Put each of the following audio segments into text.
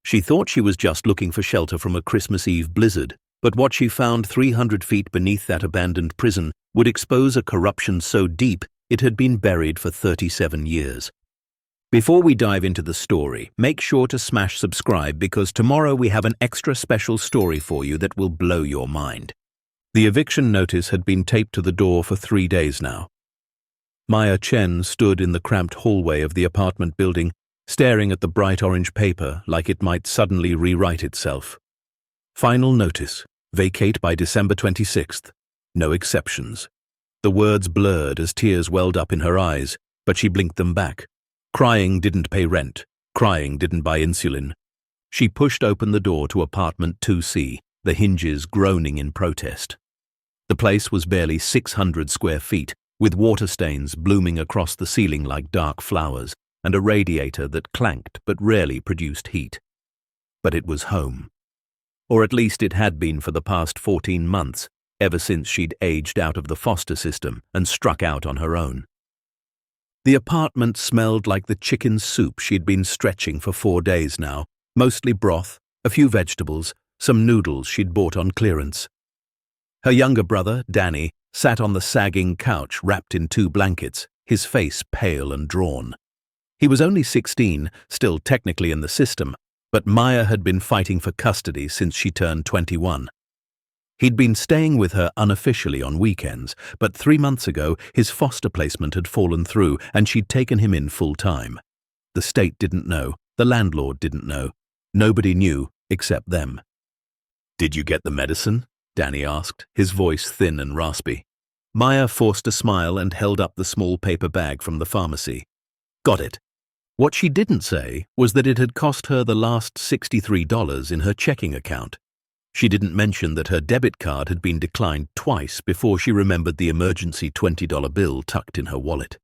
She thought she was just looking for shelter from a Christmas Eve blizzard, but what she found 300 feet beneath that abandoned prison would expose a corruption so deep it had been buried for 37 years. Before we dive into the story, make sure to smash subscribe because tomorrow we have an extra special story for you that will blow your mind. The eviction notice had been taped to the door for 3 days now. Maya Chen stood in the cramped hallway of the apartment building, staring at the bright orange paper like it might suddenly rewrite itself. Final notice: vacate by December 26th. No exceptions. The words blurred as tears welled up in her eyes, but she blinked them back. Crying didn't pay rent. Crying didn't buy insulin. She pushed open the door to apartment 2C, the hinges groaning in protest. The place was barely 600 square feet, with water stains blooming across the ceiling like dark flowers, and a radiator that clanked but rarely produced heat. But it was home. Or at least it had been for the past 14 months, ever since she'd aged out of the foster system and struck out on her own. The apartment smelled like the chicken soup she'd been stretching for 4 days now, mostly broth, a few vegetables, some noodles she'd bought on clearance. Her younger brother, Danny, sat on the sagging couch wrapped in 2 blankets, his face pale and drawn. He was only 16, still technically in the system, but Maya had been fighting for custody since she turned 21. He'd been staying with her unofficially on weekends, but 3 months ago his foster placement had fallen through and she'd taken him in full time. The state didn't know, the landlord didn't know. Nobody knew except them. "Did you get the medicine?" Danny asked, his voice thin and raspy. Maya forced a smile and held up the small paper bag from the pharmacy. "Got it." What she didn't say was that it had cost her the last $63 in her checking account. She didn't mention that her debit card had been declined twice before she remembered the emergency $20 bill tucked in her wallet.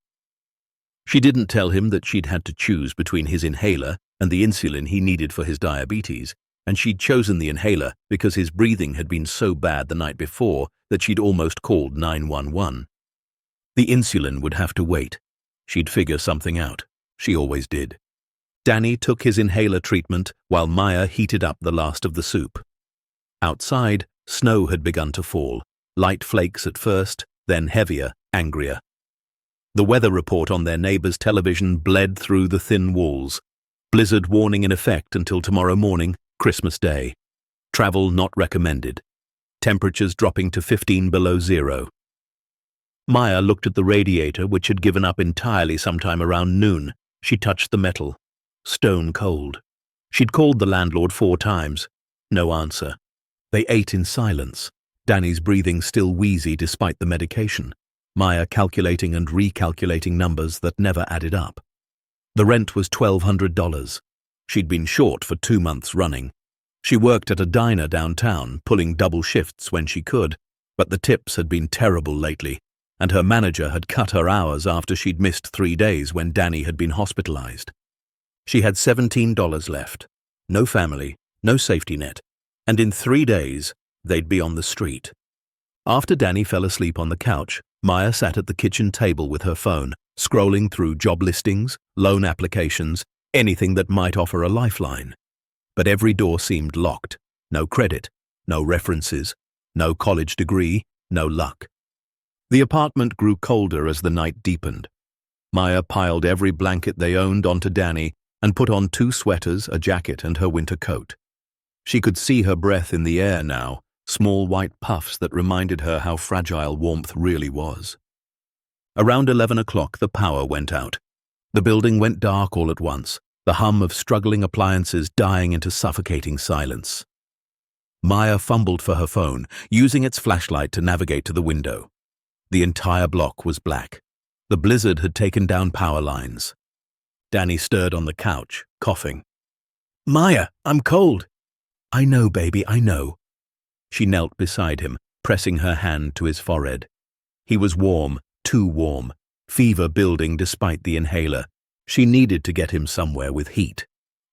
She didn't tell him that she'd had to choose between his inhaler and the insulin he needed for his diabetes, and she'd chosen the inhaler because his breathing had been so bad the night before that she'd almost called 911. The insulin would have to wait. She'd figure something out. She always did. Danny took his inhaler treatment while Maya heated up the last of the soup. Outside, snow had begun to fall, light flakes at first, then heavier, angrier. The weather report on their neighbor's television bled through the thin walls. Blizzard warning in effect until tomorrow morning, Christmas Day. Travel not recommended. Temperatures dropping to 15 below zero. Maya looked at the radiator, which had given up entirely sometime around noon. She touched the metal. Stone cold. She'd called the landlord 4 times. No answer. They ate in silence, Danny's breathing still wheezy despite the medication, Maya calculating and recalculating numbers that never added up. The rent was $1,200. She'd been short for 2 months running. She worked at a diner downtown, pulling double shifts when she could, but the tips had been terrible lately, and her manager had cut her hours after she'd missed 3 days when Danny had been hospitalized. She had $17 left. No family, no safety net. And in 3 days, they'd be on the street. After Danny fell asleep on the couch, Maya sat at the kitchen table with her phone, scrolling through job listings, loan applications, anything that might offer a lifeline. But every door seemed locked. No credit, no references, no college degree, no luck. The apartment grew colder as the night deepened. Maya piled every blanket they owned onto Danny and put on 2 sweaters, a jacket, and her winter coat. She could see her breath in the air now, small white puffs that reminded her how fragile warmth really was. Around 11 o'clock, the power went out. The building went dark all at once, the hum of struggling appliances dying into suffocating silence. Maya fumbled for her phone, using its flashlight to navigate to the window. The entire block was black. The blizzard had taken down power lines. Danny stirred on the couch, coughing. "Maya, I'm cold." "I know, baby, I know." She knelt beside him, pressing her hand to his forehead. He was warm, too warm, fever building despite the inhaler. She needed to get him somewhere with heat,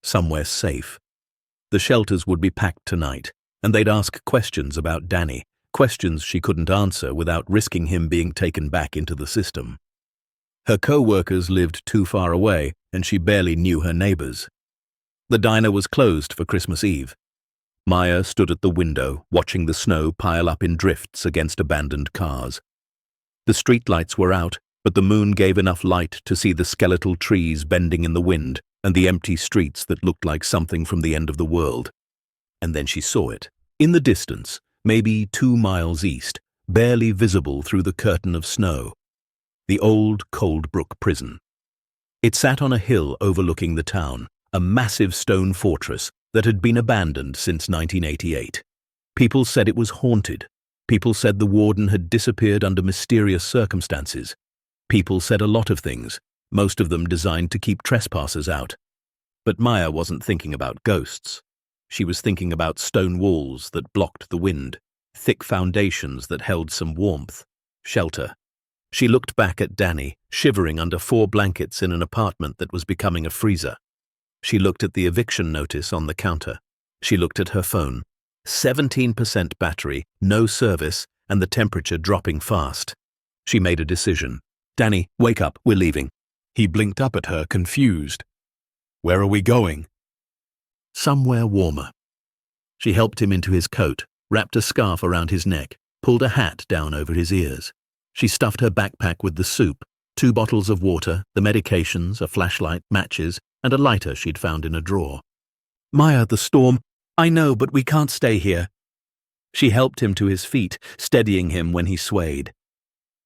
somewhere safe. The shelters would be packed tonight, and they'd ask questions about Danny, questions she couldn't answer without risking him being taken back into the system. Her co-workers lived too far away, and she barely knew her neighbors. The diner was closed for Christmas Eve. Maya stood at the window, watching the snow pile up in drifts against abandoned cars. The streetlights were out, but the moon gave enough light to see the skeletal trees bending in the wind and the empty streets that looked like something from the end of the world. And then she saw it. In the distance, maybe 2 miles east, barely visible through the curtain of snow, the old Coldbrook prison. It sat on a hill overlooking the town, a massive stone fortress that had been abandoned since 1988. People said it was haunted. People said the warden had disappeared under mysterious circumstances. People said a lot of things, most of them designed to keep trespassers out. But Maya wasn't thinking about ghosts. She was thinking about stone walls that blocked the wind, thick foundations that held some warmth, shelter. She looked back at Danny, shivering under 4 blankets in an apartment that was becoming a freezer. She looked at the eviction notice on the counter. She looked at her phone. 17% battery, no service, and the temperature dropping fast. She made a decision. "Danny, wake up, we're leaving." He blinked up at her, confused. "Where are we going?" "Somewhere warmer." She helped him into his coat, wrapped a scarf around his neck, pulled a hat down over his ears. She stuffed her backpack with the soup, 2 bottles of water, the medications, a flashlight, matches, and a lighter she'd found in a drawer. "Maya, the storm—" "I know, but we can't stay here." She helped him to his feet, steadying him when he swayed.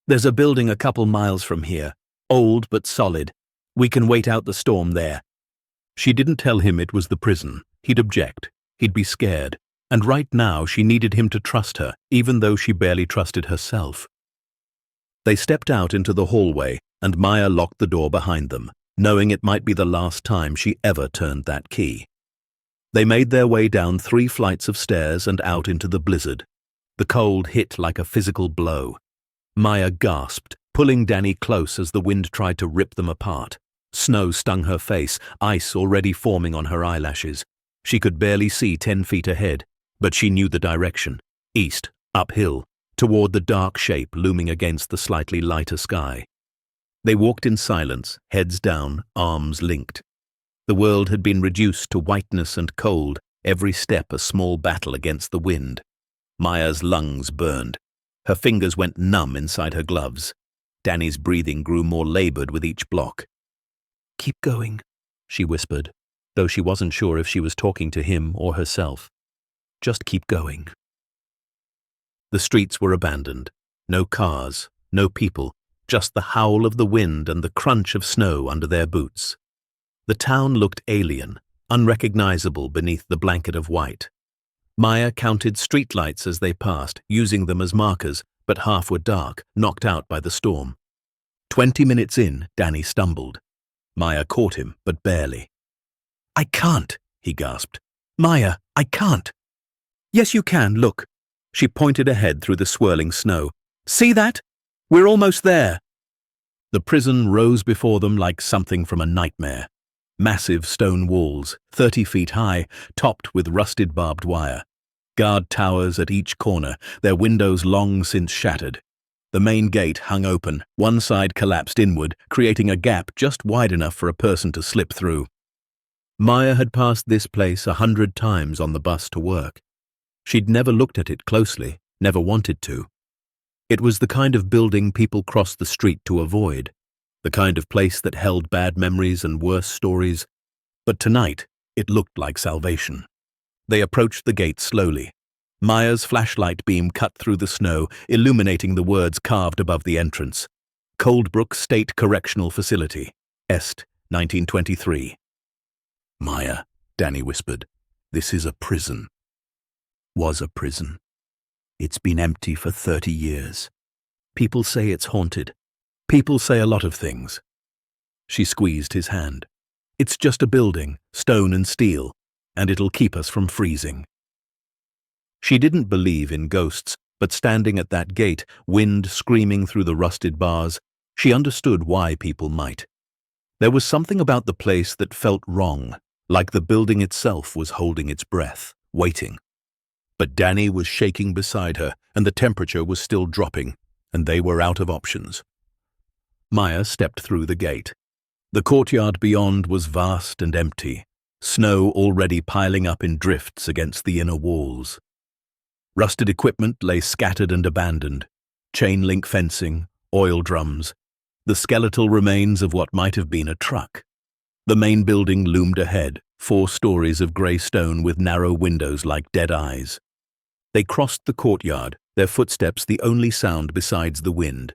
"There's a building a couple miles from here, old but solid. We can wait out the storm there." She didn't tell him it was the prison. He'd object. He'd be scared. And right now she needed him to trust her, even though she barely trusted herself. They stepped out into the hallway, and Maya locked the door behind them, knowing it might be the last time she ever turned that key. They made their way down 3 flights of stairs and out into the blizzard. The cold hit like a physical blow. Maya gasped, pulling Danny close as the wind tried to rip them apart. Snow stung her face, ice already forming on her eyelashes. She could barely see 10 feet ahead, but she knew the direction. East, uphill, toward the dark shape looming against the slightly lighter sky. They walked in silence, heads down, arms linked. The world had been reduced to whiteness and cold, every step a small battle against the wind. Maya's lungs burned. Her fingers went numb inside her gloves. Danny's breathing grew more labored with each block. "Keep going," she whispered, though she wasn't sure if she was talking to him or herself. "Just keep going." The streets were abandoned. No cars, no people, just the howl of the wind and the crunch of snow under their boots. The town looked alien, unrecognizable beneath the blanket of white. Maya counted streetlights as they passed, using them as markers, but half were dark, knocked out by the storm. 20 minutes in, Danny stumbled. Maya caught him, but barely. "I can't," he gasped. "Maya, I can't." "Yes, you can, look." She pointed ahead through the swirling snow. "See that? We're almost there." The prison rose before them like something from a nightmare. Massive stone walls, 30 feet high, topped with rusted barbed wire. Guard towers at each corner, their windows long since shattered. The main gate hung open, one side collapsed inward, creating a gap just wide enough for a person to slip through. Maya had passed this place 100 times on the bus to work. She'd never looked at it closely, never wanted to. It was the kind of building people crossed the street to avoid, the kind of place that held bad memories and worse stories. But tonight, it looked like salvation. They approached the gate slowly. Maya's flashlight beam cut through the snow, illuminating the words carved above the entrance. Coldbrook State Correctional Facility, Est, 1923. "Maya," Danny whispered, "this is a prison." Was a prison. It's been empty for 30 years. People say it's haunted. People say a lot of things. She squeezed his hand. "It's just a building, stone and steel, and it'll keep us from freezing." She didn't believe in ghosts, but standing at that gate, wind screaming through the rusted bars, she understood why people might. There was something about the place that felt wrong, like the building itself was holding its breath, waiting. But Danny was shaking beside her, and the temperature was still dropping, and they were out of options. Maya stepped through the gate. The courtyard beyond was vast and empty. snow already piling up in drifts against the inner walls. Rusted equipment lay scattered and abandoned, chain-link fencing, oil drums, the skeletal remains of what might have been a truck. The main building loomed ahead, 4 stories of grey stone with narrow windows like dead eyes. They crossed the courtyard, their footsteps the only sound besides the wind.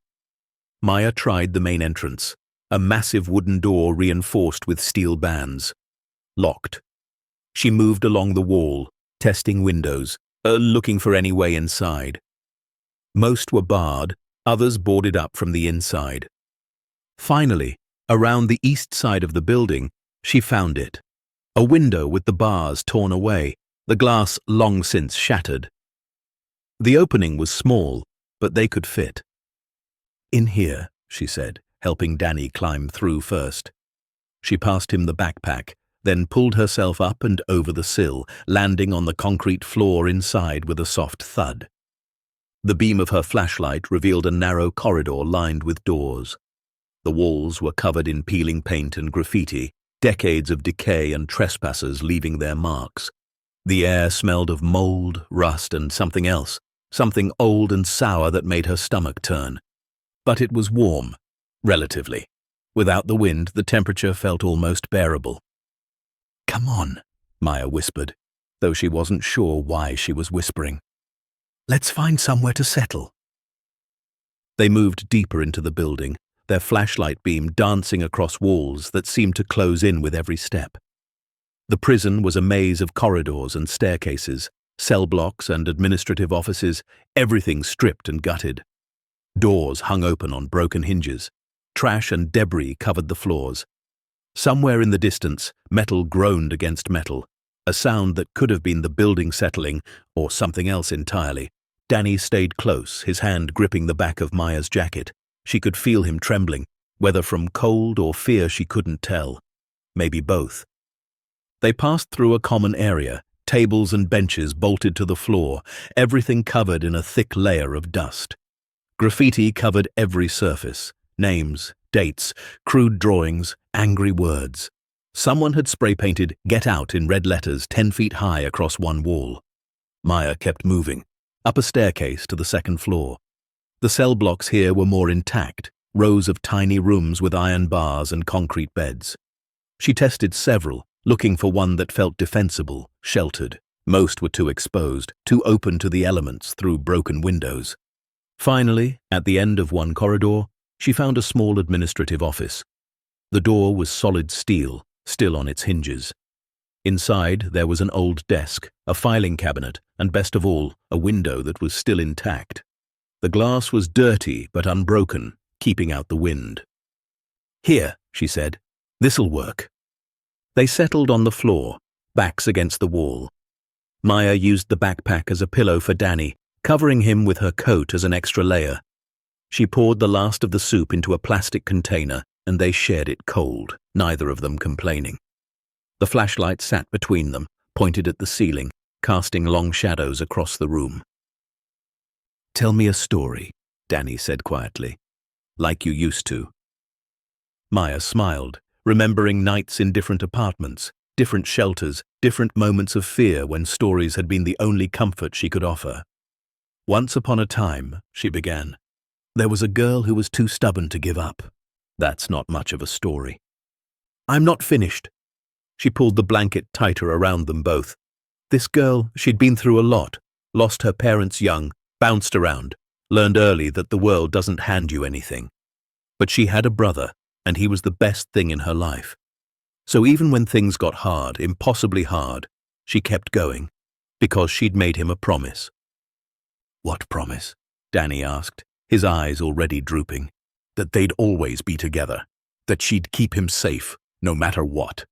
Maya tried the main entrance, a massive wooden door reinforced with steel bands. Locked. She moved along the wall, testing windows, looking for any way inside. Most were barred, others boarded up from the inside. Finally, around the east side of the building, she found it. A window with the bars torn away, the glass long since shattered. The opening was small, but they could fit. "In here," she said, helping Danny climb through first. She passed him the backpack, then pulled herself up and over the sill, landing on the concrete floor inside with a soft thud. The beam of her flashlight revealed a narrow corridor lined with doors. The walls were covered in peeling paint and graffiti, decades of decay and trespassers leaving their marks. The air smelled of mold, rust, and something else, something old and sour that made her stomach turn. But it was warm, relatively. Without the wind, the temperature felt almost bearable. "Come on," Maya whispered, though she wasn't sure why she was whispering. "Let's find somewhere to settle." They moved deeper into the building, their flashlight beam dancing across walls that seemed to close in with every step. The prison was a maze of corridors and staircases, cell blocks and administrative offices, everything stripped and gutted. Doors hung open on broken hinges. Trash and debris covered the floors. Somewhere in the distance, metal groaned against metal, a sound that could have been the building settling or something else entirely. Danny stayed close, his hand gripping the back of Maya's jacket. She could feel him trembling, whether from cold or fear she couldn't tell. Maybe both. They passed through a common area, tables and benches bolted to the floor, everything covered in a thick layer of dust. Graffiti covered every surface, names, dates, crude drawings, angry words. Someone had spray-painted "Get Out" in red letters 10 feet high across one wall. Maya kept moving, up a staircase to the second floor. The cell blocks here were more intact, rows of tiny rooms with iron bars and concrete beds. She tested several, looking for one that felt defensible, sheltered. Most were too exposed, too open to the elements through broken windows. Finally, at the end of one corridor, she found a small administrative office. The door was solid steel, still on its hinges. Inside, there was an old desk, a filing cabinet, and best of all, a window that was still intact. The glass was dirty but unbroken, keeping out the wind. "Here," she said. "This'll work." They settled on the floor, backs against the wall. Maya used the backpack as a pillow for Danny, covering him with her coat as an extra layer. She poured the last of the soup into a plastic container, and they shared it cold, neither of them complaining. The flashlight sat between them, pointed at the ceiling, casting long shadows across the room. "Tell me a story," Danny said quietly. "Like you used to." Maya smiled, remembering nights in different apartments, different shelters, different moments of fear when stories had been the only comfort she could offer. "Once upon a time," she began, "there was a girl who was too stubborn to give up. That's not much of a story." "I'm not finished." She pulled the blanket tighter around them both. "This girl, she'd been through a lot, lost her parents young, bounced around, learned early that the world doesn't hand you anything. But she had a brother, and he was the best thing in her life. So even when things got hard, impossibly hard, she kept going, because she'd made him a promise." "What promise?" Danny asked, his eyes already drooping. "That they'd always be together, that she'd keep him safe, no matter what."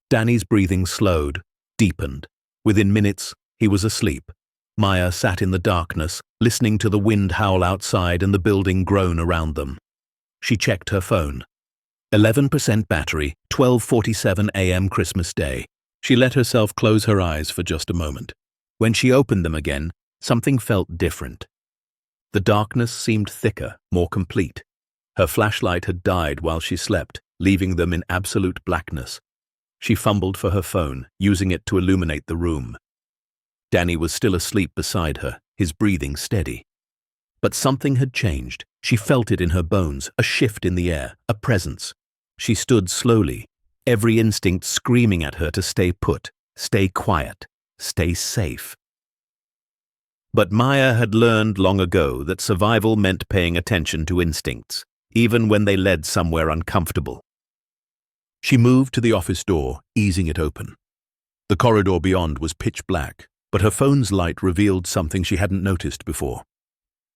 Danny's breathing slowed, deepened. Within minutes, he was asleep. Maya sat in the darkness, listening to the wind howl outside and the building groan around them. She checked her phone. 11% battery, 12:47 a.m. Christmas Day. She let herself close her eyes for just a moment. When she opened them again, something felt different. The darkness seemed thicker, more complete. Her flashlight had died while she slept, leaving them in absolute blackness. She fumbled for her phone, using it to illuminate the room. Danny was still asleep beside her, his breathing steady. But something had changed. She felt it in her bones, a shift in the air, a presence. She stood slowly, every instinct screaming at her to stay put, stay quiet, stay safe. But Maya had learned long ago that survival meant paying attention to instincts, even when they led somewhere uncomfortable. She moved to the office door, easing it open. The corridor beyond was pitch black, but her phone's light revealed something she hadn't noticed before.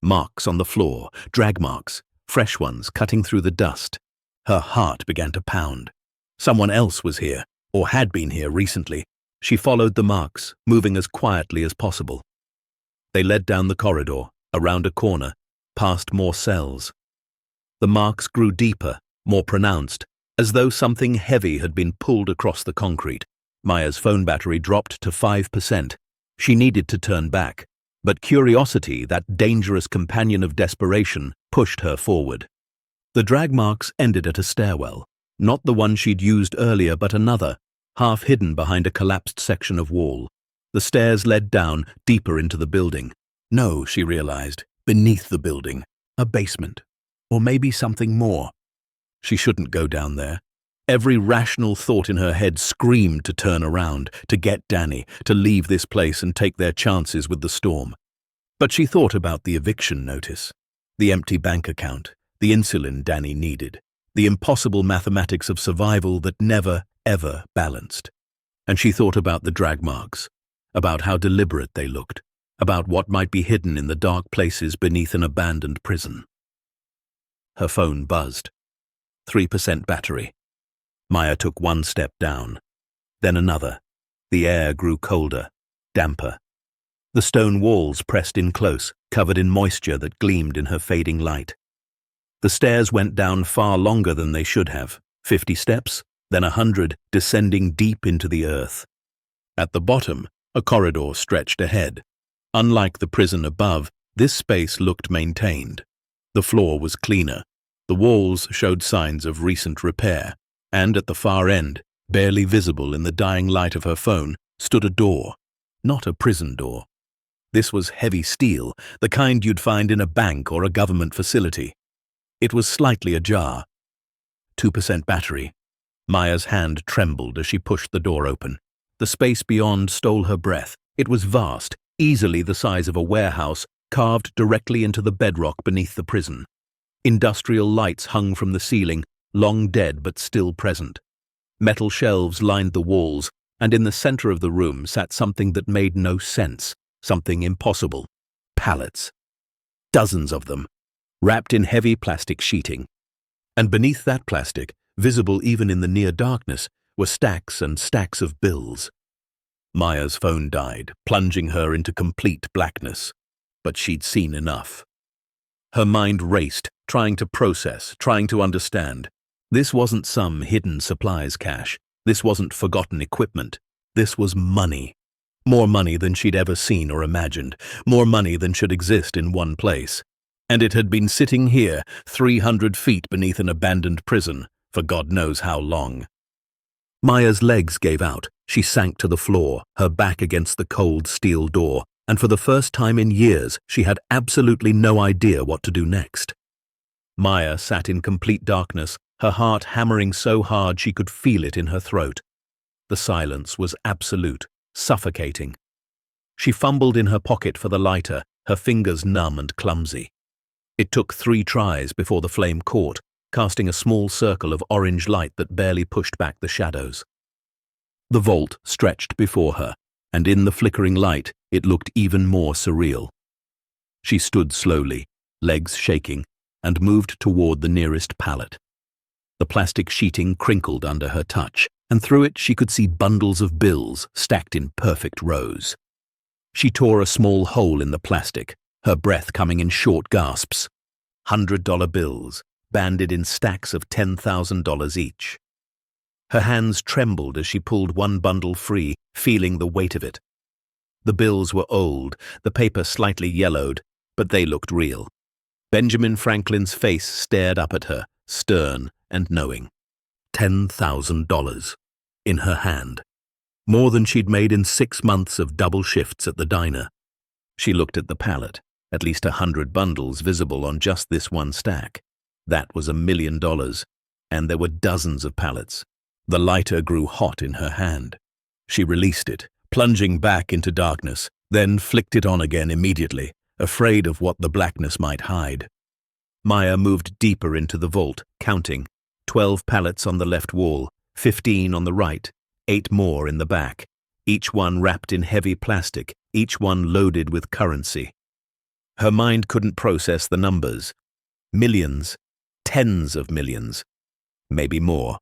Marks on the floor, drag marks, fresh ones cutting through the dust. Her heart began to pound. Someone else was here, or had been here recently. She followed the marks, moving as quietly as possible. They led down the corridor, around a corner, past more cells. The marks grew deeper, more pronounced, as though something heavy had been pulled across the concrete. Maya's phone battery dropped to 5%. She needed to turn back, but curiosity, that dangerous companion of desperation, pushed her forward. The drag marks ended at a stairwell, not the one she'd used earlier but another, half hidden behind a collapsed section of wall. The stairs led down, deeper into the building. No, she realized, beneath the building, a basement, or maybe something more. She shouldn't go down there. Every rational thought in her head screamed to turn around, to get Danny, to leave this place and take their chances with the storm. But she thought about the eviction notice, the empty bank account, the insulin Danny needed, the impossible mathematics of survival that never, ever balanced. And she thought about the drag marks, about how deliberate they looked, about what might be hidden in the dark places beneath an abandoned prison. Her phone buzzed. 3% battery. Maya took one step down, then another. The air grew colder, damper. The stone walls pressed in close, covered in moisture that gleamed in her fading light. The stairs went down far longer than they should have, 50 steps, then 100, descending deep into the earth. At the bottom, a corridor stretched ahead. Unlike the prison above, this space looked maintained. The floor was cleaner. The walls showed signs of recent repair, and at the far end, barely visible in the dying light of her phone, stood a door. Not a prison door. This was heavy steel, the kind you'd find in a bank or a government facility. It was slightly ajar. 2% battery. Maya's hand trembled as she pushed the door open. The space beyond stole her breath. It was vast, easily the size of a warehouse, carved directly into the bedrock beneath the prison. Industrial lights hung from the ceiling, long dead but still present. Metal shelves lined the walls, and in the center of the room sat something that made no sense, something impossible. Pallets. Dozens of them, wrapped in heavy plastic sheeting. And beneath that plastic, visible even in the near darkness, were stacks and stacks of bills. Maya's phone died, plunging her into complete blackness. But she'd seen enough. Her mind raced, trying to process, trying to understand. This wasn't some hidden supplies cache. This wasn't forgotten equipment. This was money. More money than she'd ever seen or imagined. More money than should exist in one place. And it had been sitting here, 300 feet beneath an abandoned prison, for God knows how long. Maya's legs gave out. She sank to the floor, her back against the cold steel door, and for the first time in years, she had absolutely no idea what to do next. Maya sat in complete darkness, her heart hammering so hard she could feel it in her throat. The silence was absolute, suffocating. She fumbled in her pocket for the lighter, her fingers numb and clumsy. It took 3 tries before the flame caught, casting a small circle of orange light that barely pushed back the shadows. The vault stretched before her, and in the flickering light, it looked even more surreal. She stood slowly, legs shaking, and moved toward the nearest pallet. The plastic sheeting crinkled under her touch, and through it she could see bundles of bills stacked in perfect rows. She tore a small hole in the plastic, her breath coming in short gasps. $100 bills, banded in stacks of $10,000 each. Her hands trembled as she pulled one bundle free, feeling the weight of it. The bills were old, the paper slightly yellowed, but they looked real. Benjamin Franklin's face stared up at her, stern and knowing. $10,000. in her hand. More than she'd made in 6 months of double shifts at the diner. She looked at the pallet, at least 100 bundles visible on just this one stack. That was $1 million, and there were dozens of pallets. The lighter grew hot in her hand. She released it, plunging back into darkness, then flicked it on again immediately, afraid of what the blackness might hide. Maya moved deeper into the vault, counting. 12 pallets on the left wall, 15 on the right, 8 more in the back, each one wrapped in heavy plastic, each one loaded with currency. Her mind couldn't process the numbers. Millions, tens of millions, maybe more.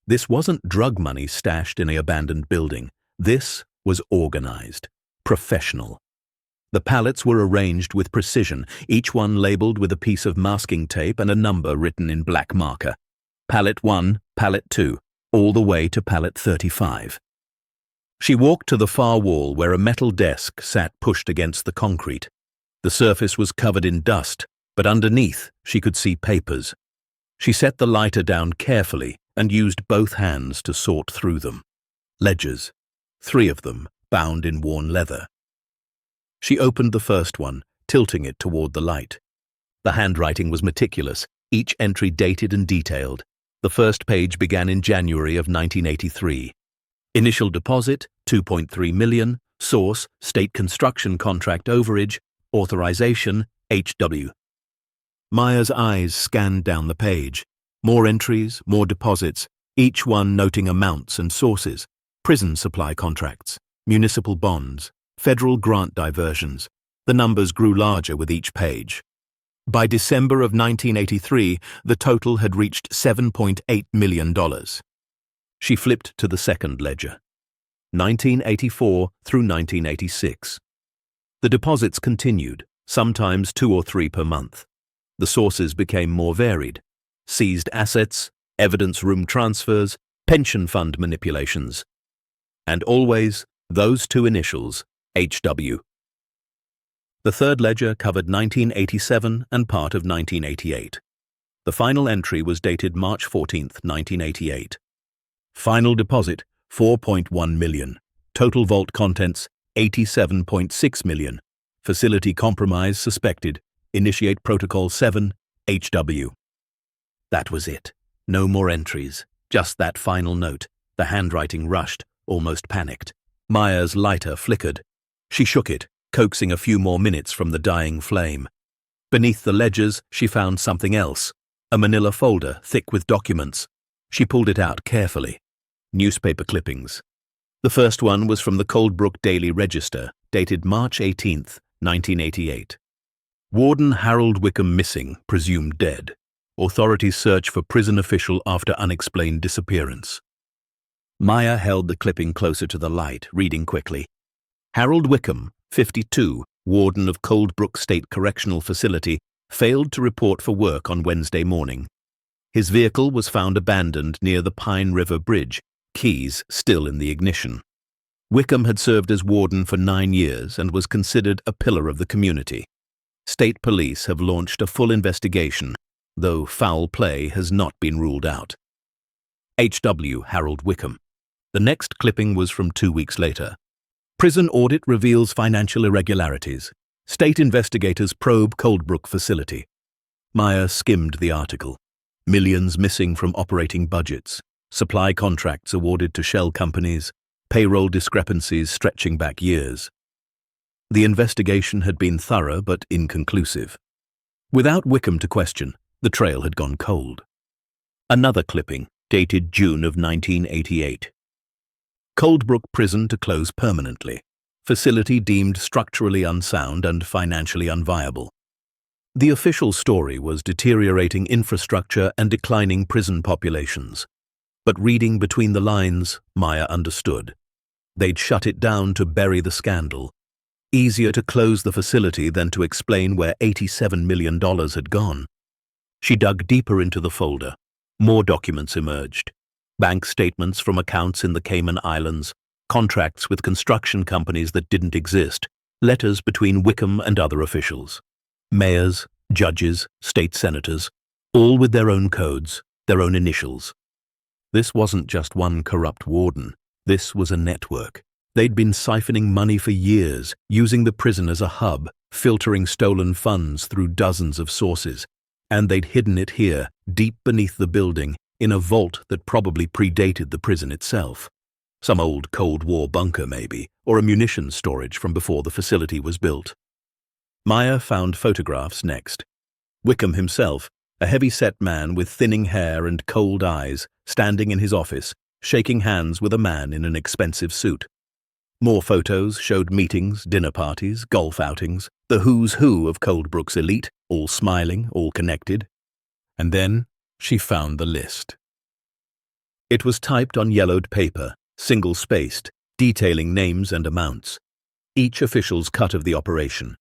This wasn't drug money stashed in an abandoned building. This was organized, professional. The pallets were arranged with precision, each one labeled with a piece of masking tape and a number written in black marker. Pallet 1, Pallet 2, all the way to Pallet 35. She walked to the far wall where a metal desk sat pushed against the concrete. The surface was covered in dust, but underneath she could see papers. She set the lighter down carefully and used both hands to sort through them. Ledgers, 3 of them bound in worn leather. She opened the first one, tilting it toward the light. The handwriting was meticulous, each entry dated and detailed. The first page began in January of 1983. Initial deposit, $2.3 million. Source, state construction contract overage. Authorization, HW. Maya's eyes scanned down the page. More entries, more deposits, each one noting amounts and sources. Prison supply contracts, municipal bonds, federal grant diversions. The numbers grew larger with each page. By December of 1983, the total had reached $7.8 million. She flipped to the second ledger. 1984 through 1986. The deposits continued, sometimes 2 or 3 per month. The sources became more varied. Seized assets, evidence room transfers, pension fund manipulations. And always those 2 initials, HW. The third ledger covered 1987 and part of 1988. The final entry was dated March 14, 1988. Final deposit, $4.1 million. Total vault contents, $87.6 million. Facility compromise suspected. Initiate Protocol 7, HW. That was it. No more entries. Just that final note. The handwriting rushed, almost panicked. Maya's lighter flickered. She shook it, coaxing a few more minutes from the dying flame. Beneath the ledgers, she found something else. A manila folder, thick with documents. She pulled it out carefully. Newspaper clippings. The first one was from the Coldbrook Daily Register, dated March 18, 1988. Warden Harold Wickham missing, presumed dead. Authorities search for prison official after unexplained disappearance. Maya held the clipping closer to the light, reading quickly. Harold Wickham, 52, warden of Coldbrook State Correctional Facility, failed to report for work on Wednesday morning. His vehicle was found abandoned near the Pine River Bridge, keys still in the ignition. Wickham had served as warden for 9 years and was considered a pillar of the community. State police have launched a full investigation, though foul play has not been ruled out. HW Harold Wickham. The next clipping was from 2 weeks later. Prison audit reveals financial irregularities. State investigators probe Coldbrook facility. Maya skimmed the article. Millions missing from operating budgets. Supply contracts awarded to shell companies. Payroll discrepancies stretching back years. The investigation had been thorough but inconclusive. Without Wickham to question, the trail had gone cold. Another clipping, dated June of 1988. Coldbrook Prison to close permanently. Facility deemed structurally unsound and financially unviable. The official story was deteriorating infrastructure and declining prison populations. But reading between the lines, Maya understood. They'd shut it down to bury the scandal. Easier to close the facility than to explain where $87 million had gone. She dug deeper into the folder. More documents emerged. Bank statements from accounts in the Cayman Islands, contracts with construction companies that didn't exist, letters between Wickham and other officials. Mayors, judges, state senators, all with their own codes, their own initials. This wasn't just one corrupt warden. This was a network. They'd been siphoning money for years, using the prison as a hub, filtering stolen funds through dozens of sources. And they'd hidden it here, deep beneath the building, in a vault that probably predated the prison itself. Some old Cold War bunker, maybe, or a munitions storage from before the facility was built. Maya found photographs next. Wickham himself, a heavy-set man with thinning hair and cold eyes, standing in his office, shaking hands with a man in an expensive suit. More photos showed meetings, dinner parties, golf outings, the who's who of Coldbrook's elite, all smiling, all connected. And then she found the list. It was typed on yellowed paper, single-spaced, detailing names and amounts. Each official's cut of the operation.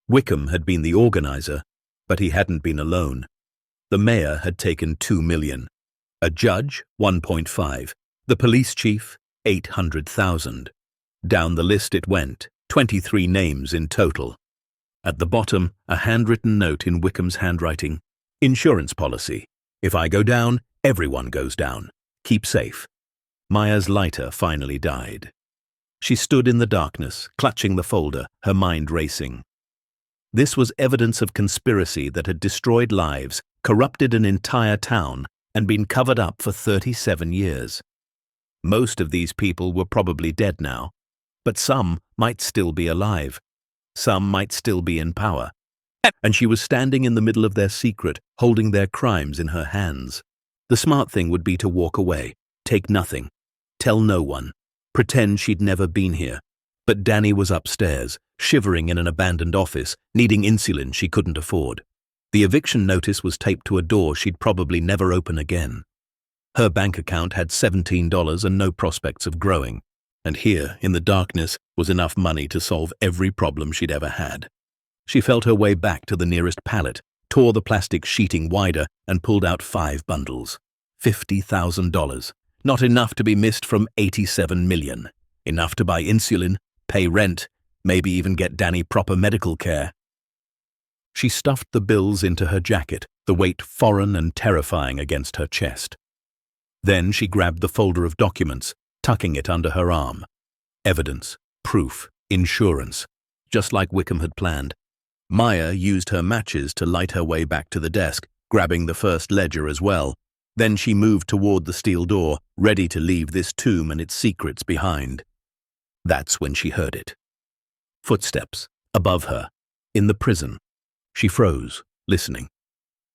Wickham had been the organizer, but he hadn't been alone. The mayor had taken $2 million. A judge, 1.5. The police chief, 800,000. Down the list it went, 23 names in total. At the bottom, a handwritten note in Wickham's handwriting. Insurance policy. If I go down, everyone goes down. Keep safe. Maya's lighter finally died. She stood in the darkness, clutching the folder, her mind racing. This was evidence of conspiracy that had destroyed lives, corrupted an entire town, and been covered up for 37 years. Most of these people were probably dead now, but some might still be alive. Some might still be in power. And she was standing in the middle of their secret, holding their crimes in her hands. The smart thing would be to walk away, take nothing, tell no one, pretend she'd never been here. But Danny was upstairs, shivering in an abandoned office, needing insulin she couldn't afford. The eviction notice was taped to a door she'd probably never open again. Her bank account had $17 and no prospects of growing. And here, in the darkness, was enough money to solve every problem she'd ever had. She felt her way back to the nearest pallet, tore the plastic sheeting wider, and pulled out 5 bundles. $50,000. Not enough to be missed from $87 million. Enough to buy insulin, pay rent, maybe even get Danny proper medical care. She stuffed the bills into her jacket, the weight foreign and terrifying against her chest. Then she grabbed the folder of documents, tucking it under her arm. Evidence, proof, insurance, just like Wickham had planned. Maya used her matches to light her way back to the desk, grabbing the first ledger as well. Then she moved toward the steel door, ready to leave this tomb and its secrets behind. That's when she heard it. Footsteps, above her, in the prison. She froze, listening.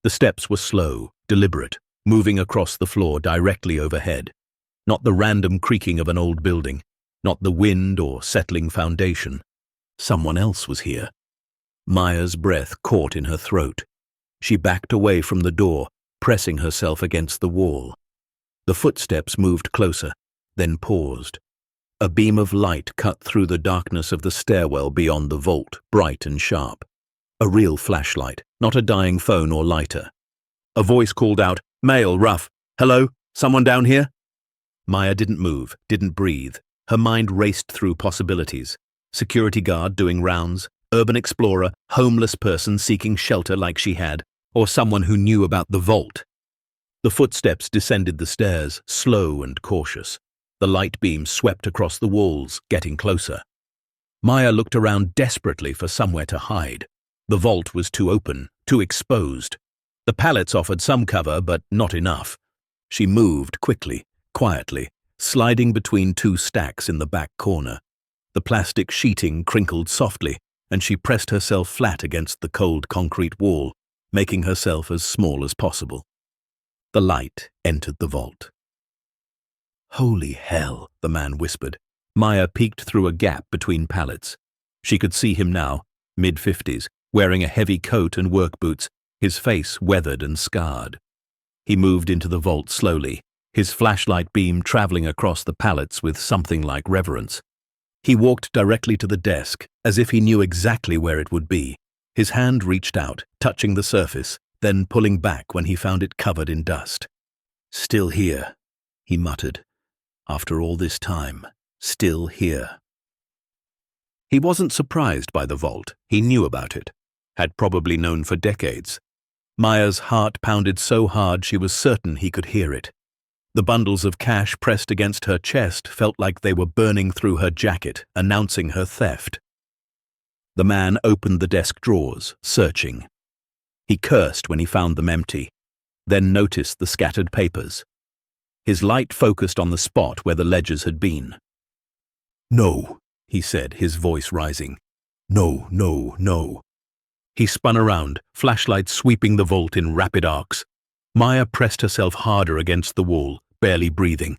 The steps were slow, deliberate, moving across the floor directly overhead. Not the random creaking of an old building, not the wind or settling foundation. Someone else was here. Maya's breath caught in her throat. She backed away from the door, pressing herself against the wall. The footsteps moved closer, then paused. A beam of light cut through the darkness of the stairwell beyond the vault, bright and sharp. A real flashlight, not a dying phone or lighter. A voice called out, "Mail, Ruff. Hello? Someone down here?" Maya didn't move, didn't breathe. Her mind raced through possibilities. Security guard doing rounds, urban explorer, homeless person seeking shelter like she had, or someone who knew about the vault. The footsteps descended the stairs, slow and cautious. The light beam swept across the walls, getting closer. Maya looked around desperately for somewhere to hide. The vault was too open, too exposed. The pallets offered some cover, but not enough. She moved quickly, quietly, sliding between 2 stacks in the back corner. The plastic sheeting crinkled softly, and she pressed herself flat against the cold concrete wall, making herself as small as possible. The light entered the vault. "Holy hell," the man whispered. Maya peeked through a gap between pallets. She could see him now, mid-50s, wearing a heavy coat and work boots, his face weathered and scarred. He moved into the vault slowly, his flashlight beam traveling across the pallets with something like reverence. He walked directly to the desk, as if he knew exactly where it would be. His hand reached out, touching the surface, then pulling back when he found it covered in dust. "Still here," he muttered. "After all this time, still here." He wasn't surprised by the vault. He knew about it, had probably known for decades. Maya's heart pounded so hard she was certain he could hear it. The bundles of cash pressed against her chest felt like they were burning through her jacket, announcing her theft. The man opened the desk drawers, searching. He cursed when he found them empty, then noticed the scattered papers. His light focused on the spot where the ledgers had been. "No," he said, his voice rising. "No, no, no." He spun around, flashlight sweeping the vault in rapid arcs. Maya pressed herself harder against the wall, barely breathing.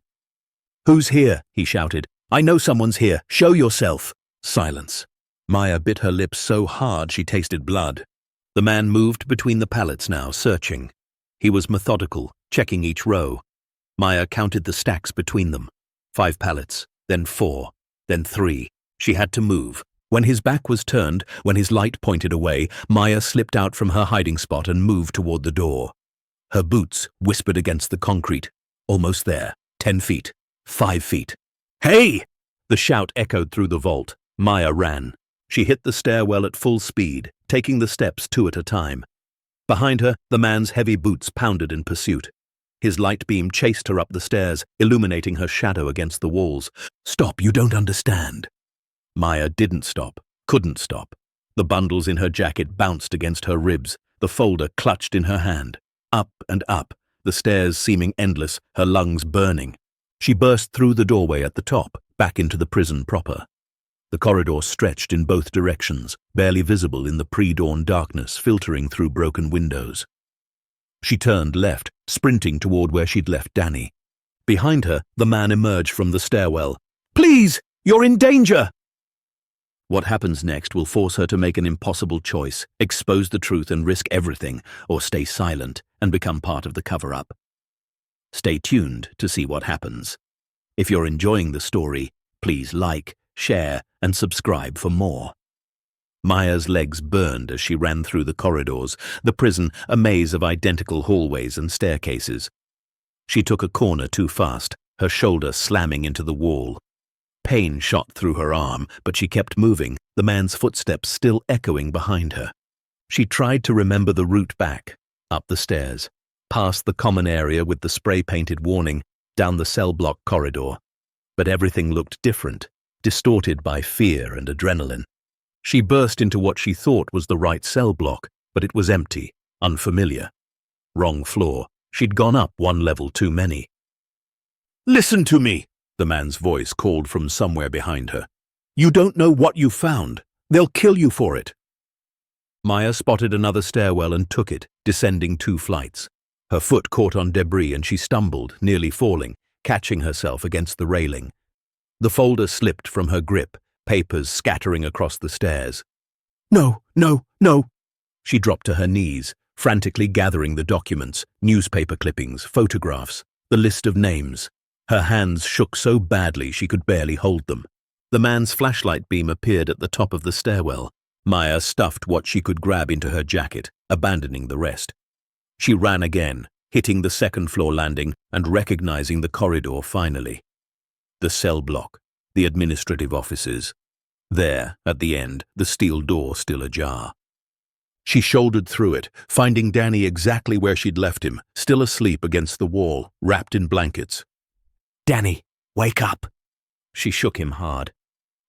"Who's here?" he shouted. "I know someone's here. Show yourself." Silence. Maya bit her lips so hard she tasted blood. The man moved between the pallets now, searching. He was methodical, checking each row. Maya counted the stacks between them. 5 pallets, then 4, then 3. She had to move. When his back was turned, when his light pointed away, Maya slipped out from her hiding spot and moved toward the door. Her boots whispered against the concrete. Almost there. 10 feet. 5 feet. "Hey!" The shout echoed through the vault. Maya ran. She hit the stairwell at full speed, taking the steps 2 at a time. Behind her, the man's heavy boots pounded in pursuit. His light beam chased her up the stairs, illuminating her shadow against the walls. "Stop, you don't understand." Maya didn't stop, couldn't stop. The bundles in her jacket bounced against her ribs, the folder clutched in her hand. Up and up, the stairs seeming endless, her lungs burning. She burst through the doorway at the top, back into the prison proper. The corridor stretched in both directions, barely visible in the pre-dawn darkness filtering through broken windows. She turned left, sprinting toward where she'd left Danny. Behind her, the man emerged from the stairwell. "Please, you're in danger!" What happens next will force her to make an impossible choice, expose the truth and risk everything, or stay silent and become part of the cover-up. Stay tuned to see what happens. If you're enjoying the story, please like, share, and subscribe for more. Maya's legs burned as she ran through the corridors, the prison a maze of identical hallways and staircases. She took a corner too fast, her shoulder slamming into the wall. Pain shot through her arm, but she kept moving, the man's footsteps still echoing behind her. She tried to remember the route back, up the stairs, past the common area with the spray-painted warning, down the cell block corridor. But everything looked different, distorted by fear and adrenaline. She burst into what she thought was the right cell block, but it was empty, unfamiliar. Wrong floor. She'd gone up 1 level too many. "Listen to me," the man's voice called from somewhere behind her. "You don't know what you found. They'll kill you for it." Maya spotted another stairwell and took it, descending 2 flights. Her foot caught on debris and she stumbled, nearly falling, catching herself against the railing. The folder slipped from her grip, papers scattering across the stairs. "No, no, no!" She dropped to her knees, frantically gathering the documents, newspaper clippings, photographs, the list of names. Her hands shook so badly she could barely hold them. The man's flashlight beam appeared at the top of the stairwell. Maya stuffed what she could grab into her jacket, abandoning the rest. She ran again, hitting the 2nd-floor landing and recognizing the corridor finally. The cell block, the administrative offices. There, at the end, the steel door still ajar. She shouldered through it, finding Danny exactly where she'd left him, still asleep against the wall, wrapped in blankets. "Danny, wake up!" She shook him hard.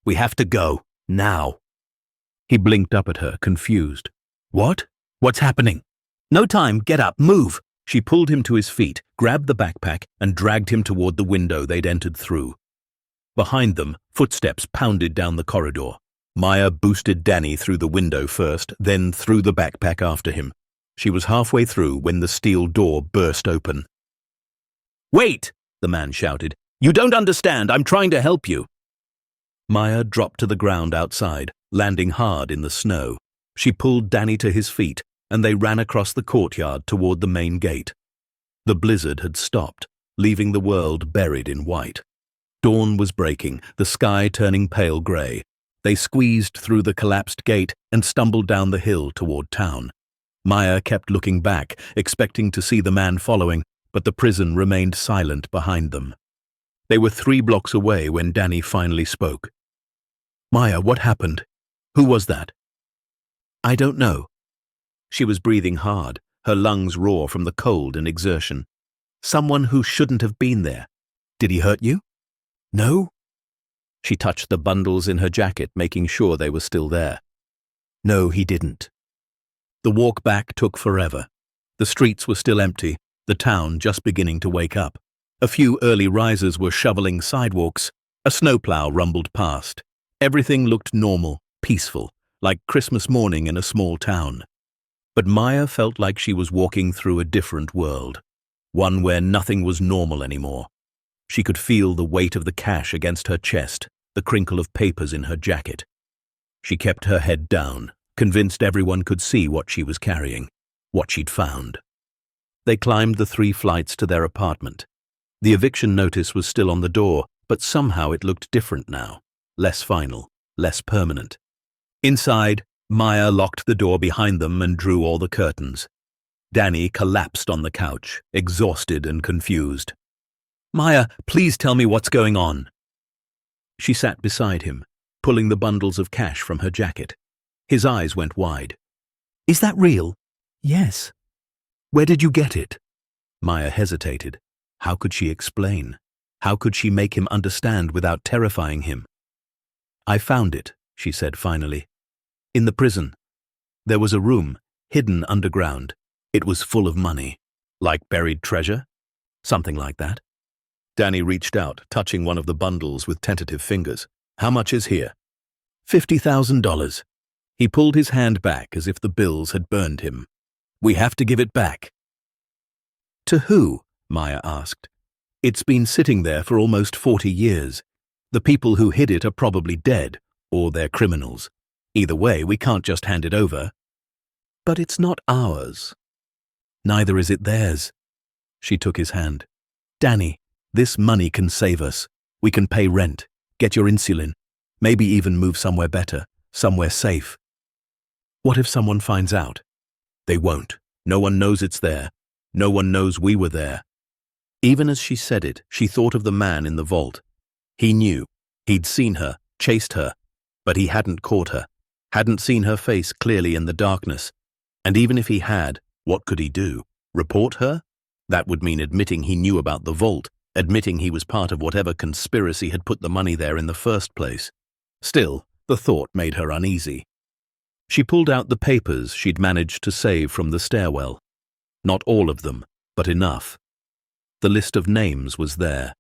"We have to go, now." He blinked up at her, confused. "What? What's happening?" "No time, get up, move!" She pulled him to his feet, grabbed the backpack, and dragged him toward the window they'd entered through. Behind them, footsteps pounded down the corridor. Maya boosted Danny through the window first, then threw the backpack after him. She was halfway through when the steel door burst open. "Wait!" the man shouted. "You don't understand. I'm trying to help you." Maya dropped to the ground outside, landing hard in the snow. She pulled Danny to his feet, and they ran across the courtyard toward the main gate. The blizzard had stopped, leaving the world buried in white. Dawn was breaking, the sky turning pale grey. They squeezed through the collapsed gate and stumbled down the hill toward town. Maya kept looking back, expecting to see the man following, but the prison remained silent behind them. They were 3 blocks away when Danny finally spoke. "Maya, what happened? Who was that?" "I don't know." She was breathing hard, her lungs raw from the cold and exertion. Someone who shouldn't have been there. Did he hurt you? No? She touched the bundles in her jacket, making sure they were still there. No, he didn't. The walk back took forever. The streets were still empty, the town just beginning to wake up. A few early risers were shoveling sidewalks. A snowplow rumbled past. Everything looked normal, peaceful, like Christmas morning in a small town. But Maya felt like she was walking through a different world, one where nothing was normal anymore. She could feel the weight of the cash against her chest, the crinkle of papers in her jacket. She kept her head down, convinced everyone could see what she was carrying, what she'd found. They climbed the 3 flights to their apartment. The eviction notice was still on the door, but somehow it looked different now, less final, less permanent. Inside, Maya locked the door behind them and drew all the curtains. Danny collapsed on the couch, exhausted and confused. Maya, please tell me what's going on. She sat beside him, pulling the bundles of cash from her jacket. His eyes went wide. Is that real? Yes. Where did you get it? Maya hesitated. How could she explain? How could she make him understand without terrifying him? I found it, she said finally. In the prison. There was a room, hidden underground. It was full of money. Like buried treasure? Something like that. Danny reached out, touching one of the bundles with tentative fingers. How much is here? $50,000. He pulled his hand back as if the bills had burned him. We have to give it back. To who? Maya asked. It's been sitting there for almost 40 years. The people who hid it are probably dead, or they're criminals. Either way, we can't just hand it over. But it's not ours. Neither is it theirs. She took his hand. Danny, this money can save us. We can pay rent, get your insulin, maybe even move somewhere better, somewhere safe. What if someone finds out? They won't. No one knows it's there. No one knows we were there. Even as she said it, she thought of the man in the vault. He knew. He'd seen her, chased her, but he hadn't caught her, hadn't seen her face clearly in the darkness. And even if he had, what could he do? Report her? That would mean admitting he knew about the vault, admitting he was part of whatever conspiracy had put the money there in the first place. Still, the thought made her uneasy. She pulled out the papers she'd managed to save from the stairwell. Not all of them, but enough. The list of names was there.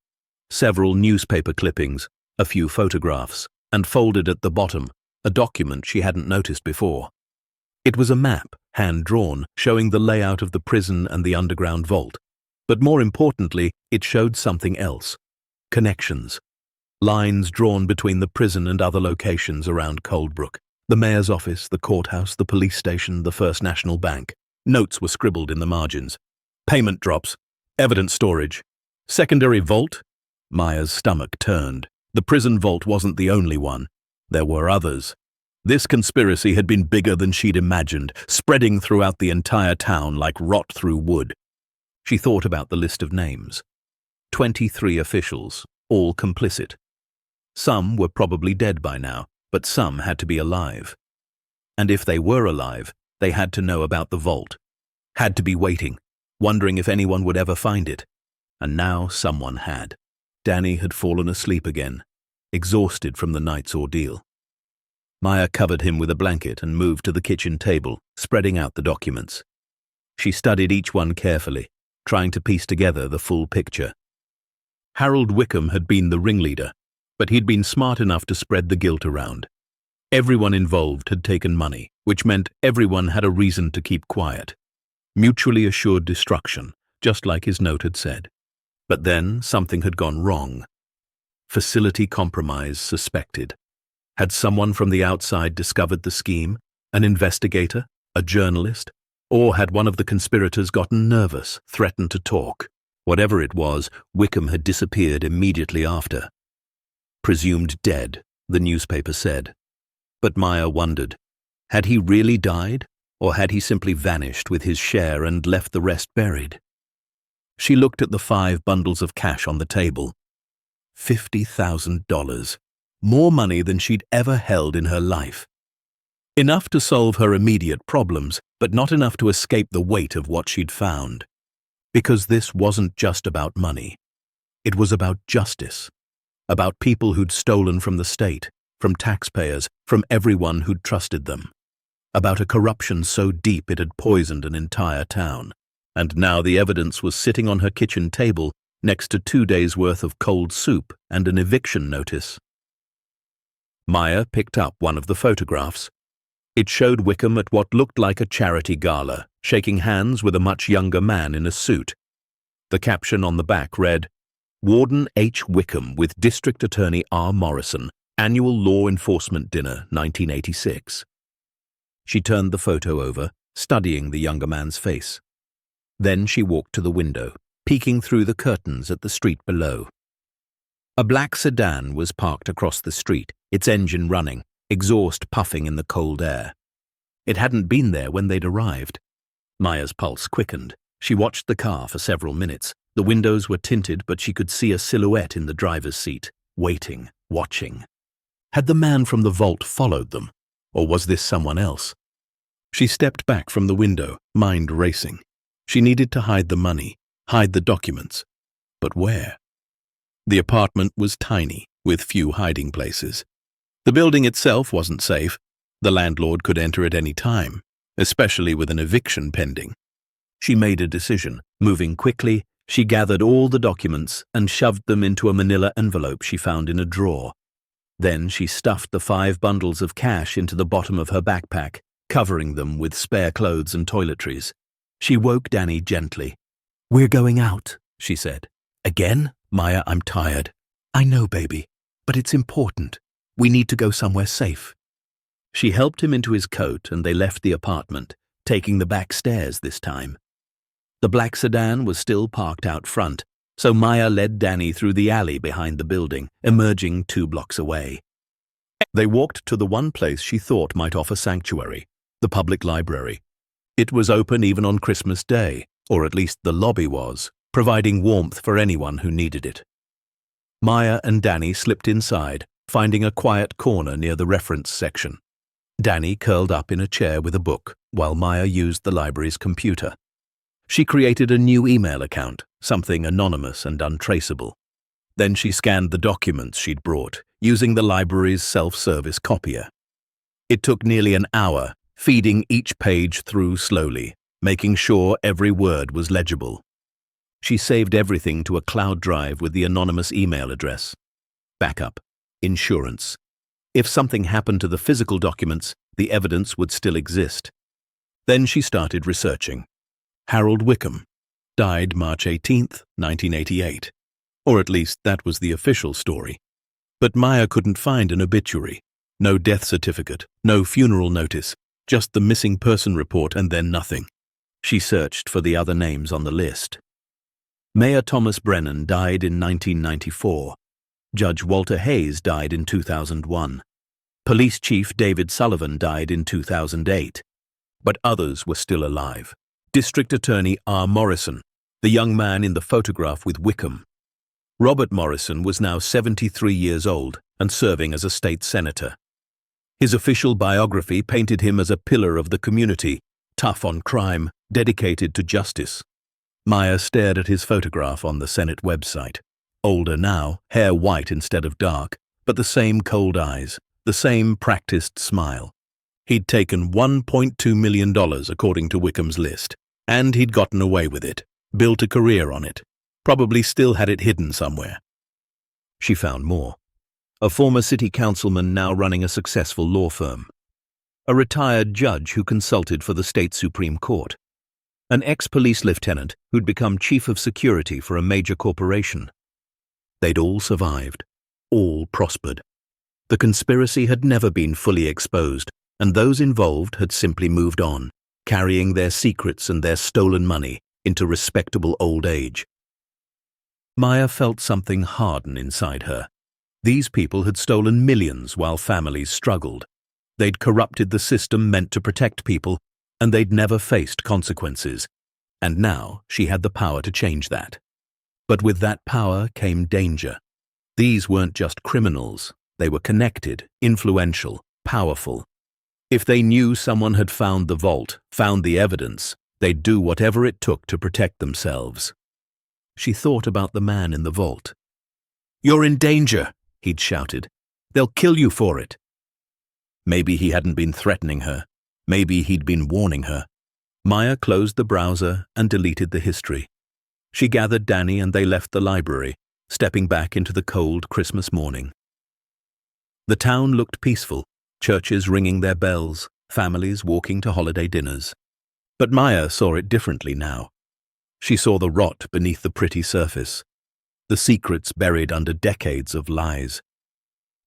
Several newspaper clippings, a few photographs, and folded at the bottom, a document she hadn't noticed before. It was a map, hand-drawn, showing the layout of the prison and the underground vault. But more importantly, it showed something else. Connections. Lines drawn between the prison and other locations around Coldbrook. The mayor's office, the courthouse, the police station, the First National Bank. Notes were scribbled in the margins. Payment drops. Evidence storage. Secondary vault? Maya's stomach turned. The prison vault wasn't the only one. There were others. This conspiracy had been bigger than she'd imagined, spreading throughout the entire town like rot through wood. She thought about the list of names. 23 officials, all complicit. Some were probably dead by now, but some had to be alive. And if they were alive, they had to know about the vault. Had to be waiting, wondering if anyone would ever find it. And now someone had. Danny had fallen asleep again, exhausted from the night's ordeal. Maya covered him with a blanket and moved to the kitchen table, spreading out the documents. She studied each one carefully, trying to piece together the full picture. Harold Wickham had been the ringleader, but he'd been smart enough to spread the guilt around. Everyone involved had taken money, which meant everyone had a reason to keep quiet. Mutually assured destruction, just like his note had said. But then something had gone wrong. Facility compromise suspected. Had someone from the outside discovered the scheme? An investigator? A journalist? Or had one of the conspirators gotten nervous, threatened to talk? Whatever it was, Wickham had disappeared immediately after. Presumed dead, the newspaper said. But Maya wondered, had he really died, or had he simply vanished with his share and left the rest buried? She looked at the 5 bundles of cash on the table. $50,000. More money than she'd ever held in her life. Enough to solve her immediate problems, but not enough to escape the weight of what she'd found. Because this wasn't just about money. It was about justice. About people who'd stolen from the state, from taxpayers, from everyone who'd trusted them. About a corruption so deep it had poisoned an entire town. And now the evidence was sitting on her kitchen table next to 2 days' worth of cold soup and an eviction notice. Maya picked up one of the photographs. It showed Wickham at what looked like a charity gala, shaking hands with a much younger man in a suit. The caption on the back read, "Warden H. Wickham with District Attorney R. Morrison, Annual Law Enforcement Dinner, 1986. She turned the photo over, studying the younger man's face. Then she walked to the window, peeking through the curtains at the street below. A black sedan was parked across the street, its engine running, exhaust puffing in the cold air. It hadn't been there when they'd arrived. Maya's pulse quickened. She watched the car for several minutes. The windows were tinted, but she could see a silhouette in the driver's seat, waiting, watching. Had the man from the vault followed them, or was this someone else? She stepped back from the window, mind racing. She needed to hide the money, hide the documents. But where? The apartment was tiny, with few hiding places. The building itself wasn't safe. The landlord could enter at any time, especially with an eviction pending. She made a decision. Moving quickly, she gathered all the documents and shoved them into a manila envelope she found in a drawer. Then she stuffed the 5 bundles of cash into the bottom of her backpack, covering them with spare clothes and toiletries. She woke Danny gently. "We're going out," she said. "Again? Maya, I'm tired." "I know, baby, but it's important. We need to go somewhere safe." She helped him into his coat and they left the apartment, taking the back stairs this time. The black sedan was still parked out front, so Maya led Danny through the alley behind the building, emerging 2 blocks away. They walked to the one place she thought might offer sanctuary, the public library. It was open even on Christmas Day, or at least the lobby was, providing warmth for anyone who needed it. Maya and Danny slipped inside, finding a quiet corner near the reference section. Danny curled up in a chair with a book, while Maya used the library's computer. She created a new email account, something anonymous and untraceable. Then she scanned the documents she'd brought, using the library's self-service copier. It took nearly an hour, feeding each page through slowly, making sure every word was legible. She saved everything to a cloud drive with the anonymous email address. Backup. Insurance. If something happened to the physical documents, the evidence would still exist. Then she started researching. Harold Wickham. Died March 18th, 1988. Or at least that was the official story. But Maya couldn't find an obituary. No death certificate, no funeral notice, just the missing person report and then nothing. She searched for the other names on the list. Mayor Thomas Brennan died in 1994. Judge Walter Hayes died in 2001. Police Chief David Sullivan died in 2008. But others were still alive. District Attorney R. Morrison, the young man in the photograph with Wickham. Robert Morrison was now 73 years old and serving as a state senator. His official biography painted him as a pillar of the community, tough on crime, dedicated to justice. Maya stared at his photograph on the Senate website. Older now, hair white instead of dark, but the same cold eyes, the same practiced smile. He'd taken $1.2 million according to Wickham's list, and he'd gotten away with it, built a career on it, probably still had it hidden somewhere. She found more. A former city councilman now running a successful law firm. A retired judge who consulted for the state Supreme Court. An ex-police lieutenant who'd become chief of security for a major corporation. They'd all survived, all prospered. The conspiracy had never been fully exposed, and those involved had simply moved on, carrying their secrets and their stolen money into respectable old age. Maya felt something harden inside her. These people had stolen millions while families struggled. They'd corrupted the system meant to protect people, and they'd never faced consequences. And now she had the power to change that. But with that power came danger. These weren't just criminals. They were connected, influential, powerful. If they knew someone had found the vault, found the evidence, They'd do whatever it took to protect themselves. She thought about the man in the vault. "You're in danger," he'd shouted. "They'll kill you for it." Maybe he hadn't been threatening her. Maybe he'd been warning her. Maya closed the browser and deleted the history. She gathered Danny and they left the library, stepping back into the cold Christmas morning. The town looked peaceful, churches ringing their bells, families walking to holiday dinners. But Maya saw it differently now. She saw the rot beneath the pretty surface, the secrets buried under decades of lies.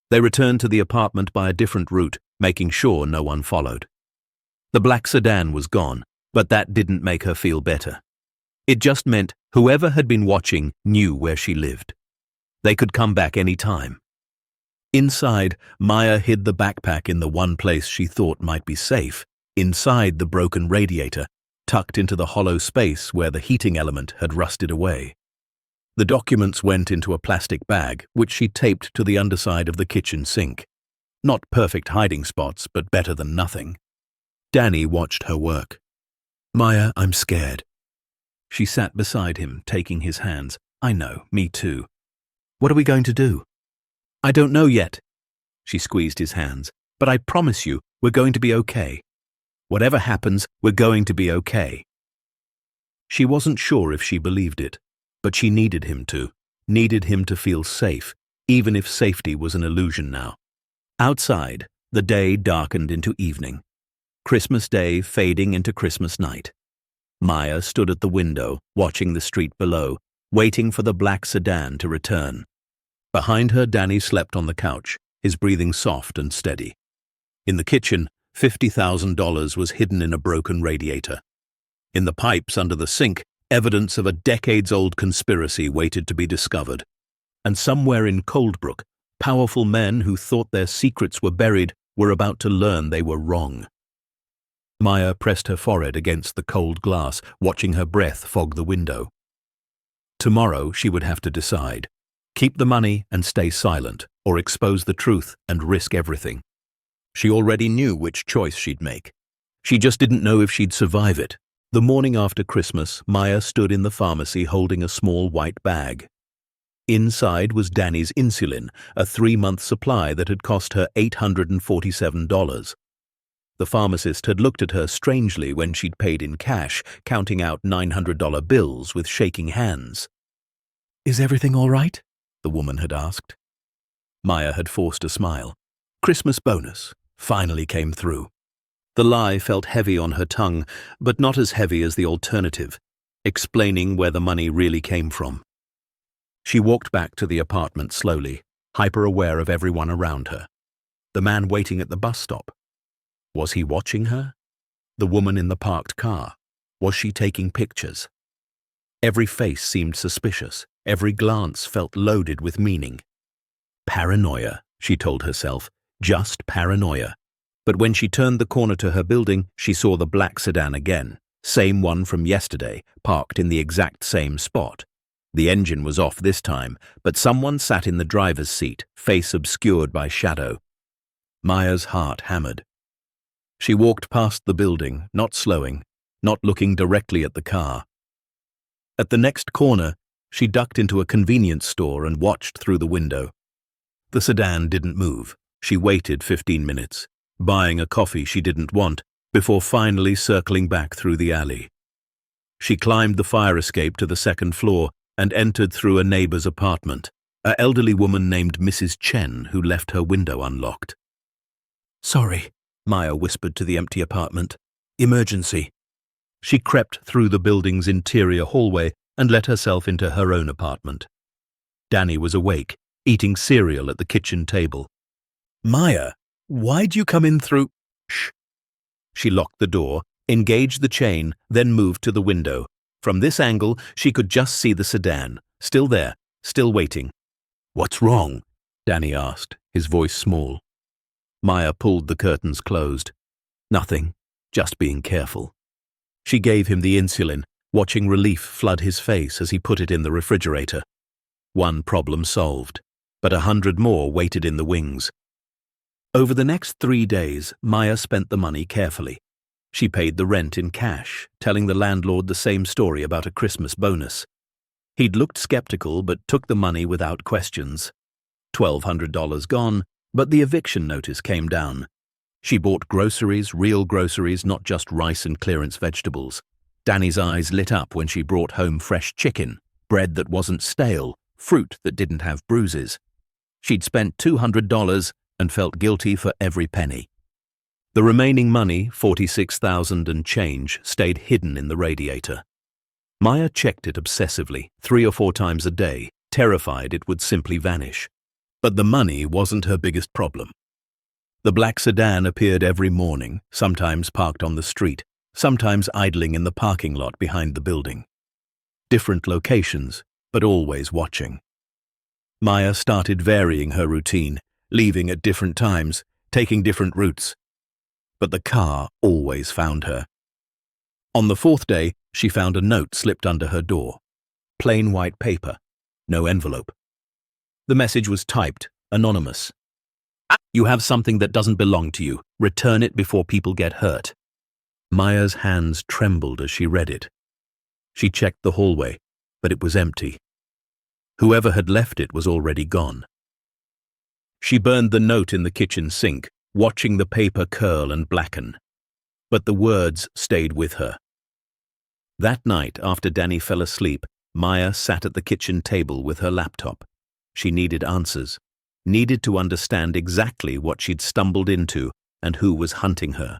They returned to the apartment by a different route, making sure no one followed. The black sedan was gone, but that didn't make her feel better. It just meant whoever had been watching knew where she lived. They could come back any time. Inside, Maya hid the backpack in the one place she thought might be safe, inside the broken radiator, tucked into the hollow space where the heating element had rusted away. The documents went into a plastic bag, which she taped to the underside of the kitchen sink. Not perfect hiding spots, but better than nothing. Danny watched her work. "Maya, I'm scared." She sat beside him, taking his hands. "I know, me too. What are we going to do?" "I don't know yet." She squeezed his hands. "But I promise you, we're going to be okay. Whatever happens, we're going to be okay." She wasn't sure if she believed it, but she needed him to feel safe, even if safety was an illusion now. Outside, the day darkened into evening. Christmas Day fading into Christmas night. Maya stood at the window, watching the street below, waiting for the black sedan to return. Behind her, Danny slept on the couch, his breathing soft and steady. In the kitchen, $50,000 was hidden in a broken radiator. In the pipes under the sink, evidence of a decades-old conspiracy waited to be discovered. And somewhere in Coldbrook, powerful men who thought their secrets were buried were about to learn they were wrong. Maya pressed her forehead against the cold glass, watching her breath fog the window. Tomorrow she would have to decide. Keep the money and stay silent, or expose the truth and risk everything. She already knew which choice she'd make. She just didn't know if she'd survive it. The morning after Christmas, Maya stood in the pharmacy holding a small white bag. Inside was Danny's insulin, a 3-month supply that had cost her $847. The pharmacist had looked at her strangely when she'd paid in cash, counting out $900 bills with shaking hands. "Is everything all right?" the woman had asked. Maya had forced a smile. Christmas bonus finally came through. The lie felt heavy on her tongue, but not as heavy as the alternative, explaining where the money really came from. She walked back to the apartment slowly, hyper-aware of everyone around her. The man waiting at the bus stop. Was he watching her? The woman in the parked car. Was she taking pictures? Every face seemed suspicious. Every glance felt loaded with meaning. Paranoia, she told herself. Just paranoia. But when she turned the corner to her building, she saw the black sedan again. Same one from yesterday, parked in the exact same spot. The engine was off this time, but someone sat in the driver's seat, face obscured by shadow. Maya's heart hammered. She walked past the building, not slowing, not looking directly at the car. At the next corner, she ducked into a convenience store and watched through the window. The sedan didn't move. She waited 15 minutes, buying a coffee she didn't want, before finally circling back through the alley. She climbed the fire escape to the second floor and entered through a neighbor's apartment, an elderly woman named Mrs. Chen who left her window unlocked. "Sorry," Maya whispered to the empty apartment. "Emergency." She crept through the building's interior hallway and let herself into her own apartment. Danny was awake, eating cereal at the kitchen table. "Maya, why'd you come in through—" "Shh." She locked the door, engaged the chain, then moved to the window. From this angle, she could just see the sedan, still there, still waiting. "What's wrong?" Danny asked, his voice small. Maya pulled the curtains closed. "Nothing, just being careful." She gave him the insulin, watching relief flood his face as he put it in the refrigerator. One problem solved, but 100 more waited in the wings. Over the next 3 days, Maya spent the money carefully. She paid the rent in cash, telling the landlord the same story about a Christmas bonus. He'd looked skeptical but took the money without questions. $1,200 gone, but the eviction notice came down. She bought groceries, real groceries, not just rice and clearance vegetables. Danny's eyes lit up when she brought home fresh chicken, bread that wasn't stale, fruit that didn't have bruises. She'd spent $200 and felt guilty for every penny. The remaining money, $46,000 and change, stayed hidden in the radiator. Maya checked it obsessively, 3 or 4 times a day, terrified it would simply vanish. But the money wasn't her biggest problem. The black sedan appeared every morning, sometimes parked on the street, sometimes idling in the parking lot behind the building. Different locations, but always watching. Maya started varying her routine, leaving at different times, taking different routes. But the car always found her. On the 4th day, she found a note slipped under her door. Plain white paper, no envelope. The message was typed, anonymous. "You have something that doesn't belong to you. Return it before people get hurt." Maya's hands trembled as she read it. She checked the hallway, but it was empty. Whoever had left it was already gone. She burned the note in the kitchen sink, watching the paper curl and blacken. But the words stayed with her. That night, after Danny fell asleep, Maya sat at the kitchen table with her laptop. She needed answers, needed to understand exactly what she'd stumbled into and who was hunting her.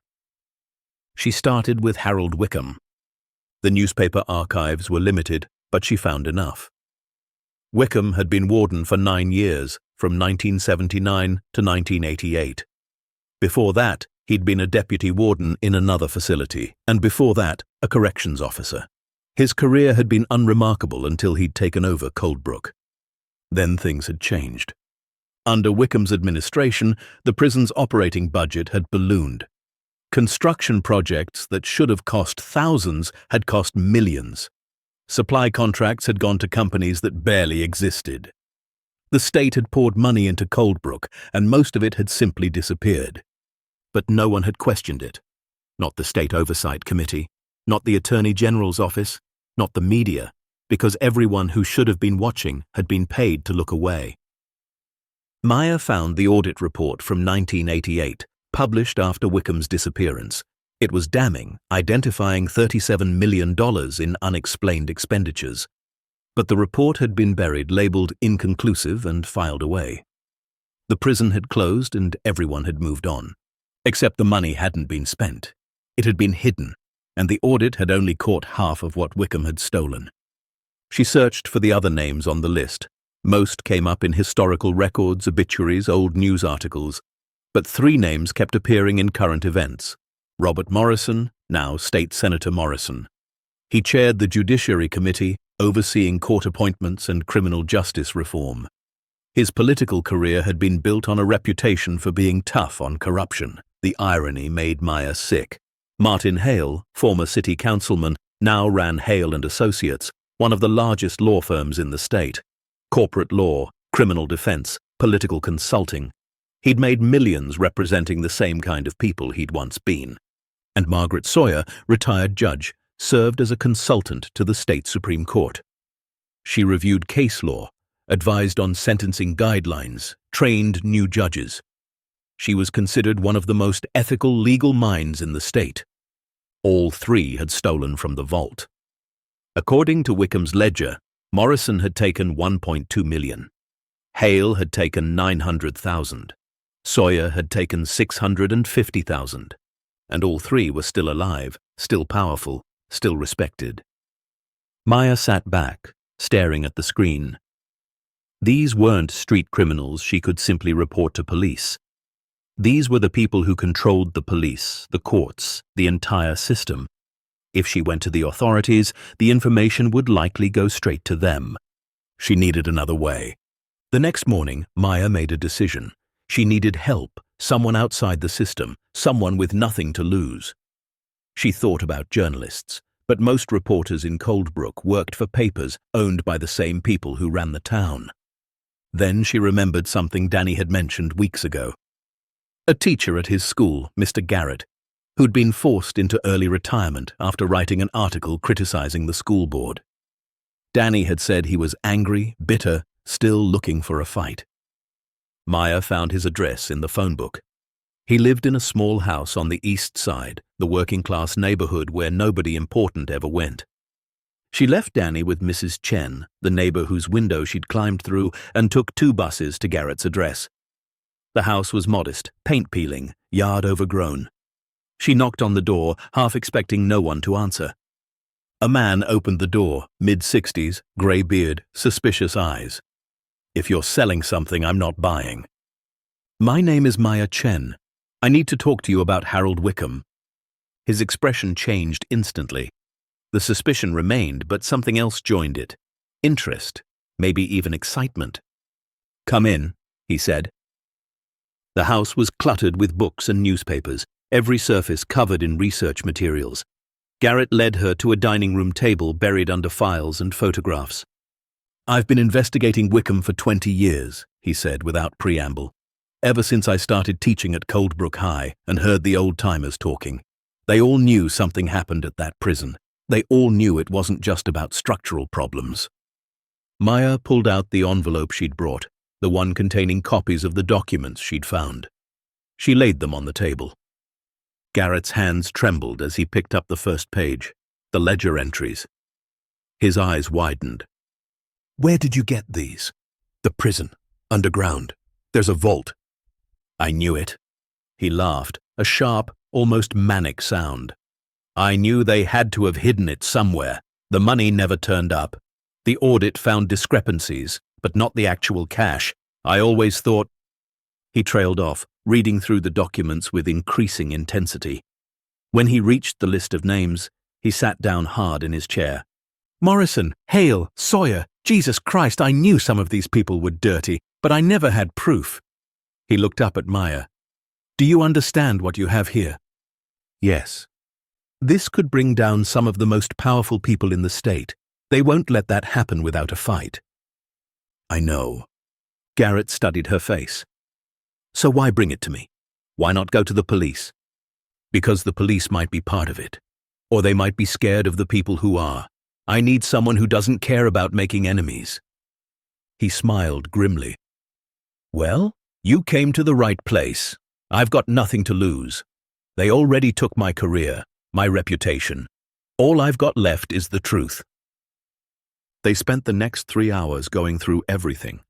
She started with Harold Wickham. The newspaper archives were limited, but she found enough. Wickham had been warden for 9 years, from 1979 to 1988. Before that, he'd been a deputy warden in another facility, and before that, a corrections officer. His career had been unremarkable until he'd taken over Coldbrook. Then things had changed. Under Wickham's administration, the prison's operating budget had ballooned. Construction projects that should have cost thousands had cost millions. Supply contracts had gone to companies that barely existed. The state had poured money into Coldbrook, and most of it had simply disappeared. But no one had questioned it. Not the State Oversight Committee, not the Attorney General's office, not the media, because everyone who should have been watching had been paid to look away. Maya found the audit report from 1988, published after Wickham's disappearance. It was damning, identifying $37 million in unexplained expenditures. But the report had been buried, labeled inconclusive, and filed away. The prison had closed and everyone had moved on. Except the money hadn't been spent. It had been hidden, and the audit had only caught half of what Wickham had stolen. She searched for the other names on the list. Most came up in historical records, obituaries, old news articles. But 3 names kept appearing in current events. Robert Morrison, now State Senator Morrison. He chaired the Judiciary Committee, overseeing court appointments and criminal justice reform. His political career had been built on a reputation for being tough on corruption. The irony made Maya sick. Martin Hale, former city councilman, now ran Hale and Associates, one of the largest law firms in the state. Corporate law, criminal defense, political consulting. He'd made millions representing the same kind of people he'd once been. And Margaret Sawyer, retired judge, served as a consultant to the state Supreme Court. She reviewed case law, advised on sentencing guidelines, trained new judges. She was considered one of the most ethical legal minds in the state. All 3 had stolen from the vault. According to Wickham's ledger, Morrison had taken $1.2 million. Hale had taken $900,000. Sawyer had taken $650,000. And all 3 were still alive, still powerful, still respected. Maya sat back, staring at the screen. These weren't street criminals she could simply report to police. These were the people who controlled the police, the courts, the entire system. If she went to the authorities, the information would likely go straight to them. She needed another way. The next morning, Maya made a decision. She needed help, someone outside the system, someone with nothing to lose. She thought about journalists, but most reporters in Coldbrook worked for papers owned by the same people who ran the town. Then she remembered something Danny had mentioned weeks ago. A teacher at his school, Mr. Garrett. who'd been forced into early retirement after writing an article criticizing the school board. Danny had said he was angry, bitter, still looking for a fight. Maya found his address in the phone book. He lived in a small house on the east side, the working-class neighborhood where nobody important ever went. She left Danny with Mrs. Chen, the neighbor whose window she'd climbed through, and took 2 buses to Garrett's address. The house was modest, paint-peeling, yard overgrown. She knocked on the door, half expecting no one to answer. A man opened the door, mid-60s, grey beard, suspicious eyes. "If you're selling something, I'm not buying." "My name is Maya Chen. I need to talk to you about Harold Wickham." His expression changed instantly. The suspicion remained, but something else joined it. Interest, maybe even excitement. "Come in," he said. The house was cluttered with books and newspapers, every surface covered in research materials. Garrett led her to a dining room table buried under files and photographs. "I've been investigating Wickham for 20 years, he said without preamble. "Ever since I started teaching at Coldbrook High and heard the old-timers talking. They all knew something happened at that prison. They all knew it wasn't just about structural problems." Maya pulled out the envelope she'd brought, the one containing copies of the documents she'd found. She laid them on the table. Garrett's hands trembled as he picked up the first page, the ledger entries. His eyes widened. "Where did you get these?" "The prison. Underground. There's a vault." "I knew it." He laughed, a sharp, almost manic sound. "I knew they had to have hidden it somewhere. The money never turned up. The audit found discrepancies, but not the actual cash. I always thought—" He trailed off, reading through the documents with increasing intensity. When he reached the list of names, he sat down hard in his chair. "Morrison, Hale, Sawyer, Jesus Christ, I knew some of these people were dirty, but I never had proof." He looked up at Maya. "Do you understand what you have here?" "Yes." "This could bring down some of the most powerful people in the state. They won't let that happen without a fight." "I know." Garrett studied her face. "So why bring it to me? Why not go to the police?" "Because the police might be part of it. Or they might be scared of the people who are. I need someone who doesn't care about making enemies." He smiled grimly. "Well, you came to the right place. I've got nothing to lose. They already took my career, my reputation. All I've got left is the truth." They spent the next 3 hours going through everything.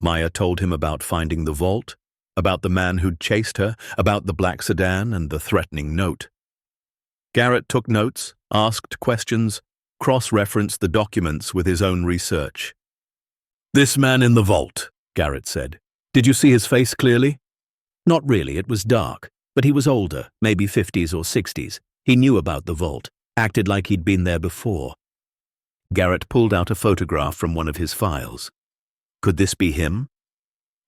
Maya told him about finding the vault, about the man who'd chased her, about the black sedan and the threatening note. Garrett took notes, asked questions, cross-referenced the documents with his own research. "This man in the vault," Garrett said. "Did you see his face clearly?" "Not really, it was dark, but he was older, maybe 50s or 60s. He knew about the vault, acted like he'd been there before." Garrett pulled out a photograph from one of his files. Could this be him?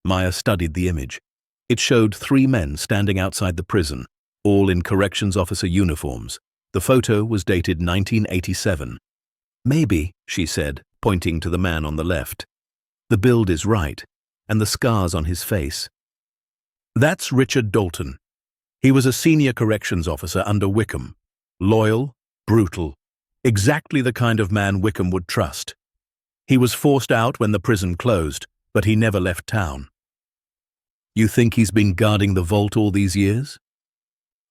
Maya studied the image. It showed 3 men standing outside the prison, all in corrections officer uniforms. The photo was dated 1987. "Maybe," she said, pointing to the man on the left. "The build is right, and the scars on his face." "That's Richard Dalton. He was a senior corrections officer under Wickham. Loyal, brutal, exactly the kind of man Wickham would trust. He was forced out when the prison closed, but he never left town." "You think he's been guarding the vault all these years?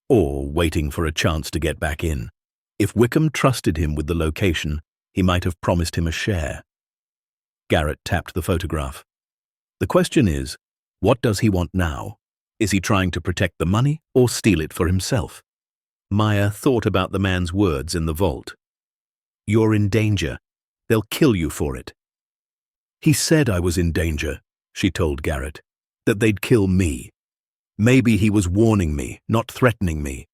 Or waiting for a chance to get back in? If Wickham trusted him with the location, he might have promised him a share." Garrett tapped the photograph. "The question is, what does he want now? Is he trying to protect the money or steal it for himself?" Maya thought about the man's words in the vault. "You're in danger. They'll kill you for it." "He said I was in danger," she told Garrett. "That they'd kill me. Maybe he was warning me, not threatening me.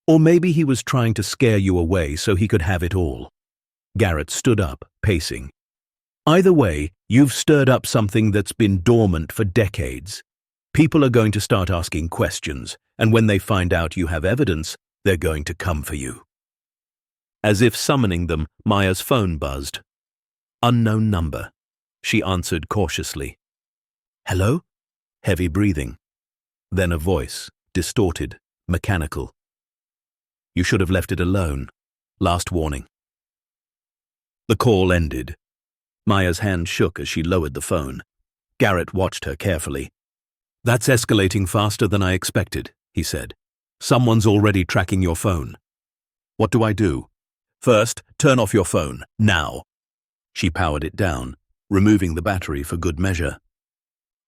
Or maybe he was trying to scare you away so he could have it all." Garrett stood up, pacing. "Either way, you've stirred up something that's been dormant for decades. People are going to start asking questions, and when they find out you have evidence, they're going to come for you." As if summoning them, Maya's phone buzzed. "Unknown number." She answered cautiously. "Hello?" Heavy breathing. Then a voice, distorted, mechanical. You should have left it alone. Last warning. The call ended. Maya's hand shook as she lowered the phone. Garrett watched her carefully. "That's escalating faster than I expected," he said. "Someone's already tracking your phone." "What do I do?" "First, turn off your phone, now." She powered it down, removing the battery for good measure.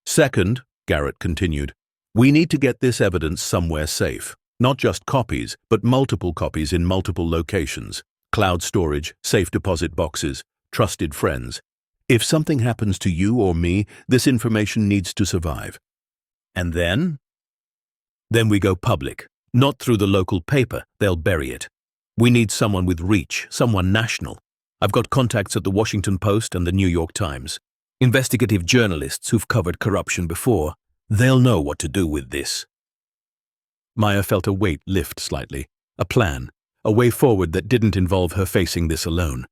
"Second," Garrett continued, "we need to get this evidence somewhere safe. Not just copies, but multiple copies in multiple locations. Cloud storage, safe deposit boxes, trusted friends. If something happens to you or me, this information needs to survive. And then? Then we go public. Not through the local paper, they'll bury it. We need someone with reach, someone national. I've got contacts at the Washington Post and the New York Times. Investigative journalists who've covered corruption before. They'll know what to do with this." Maya felt a weight lift slightly. A plan, a way forward that didn't involve her facing this alone.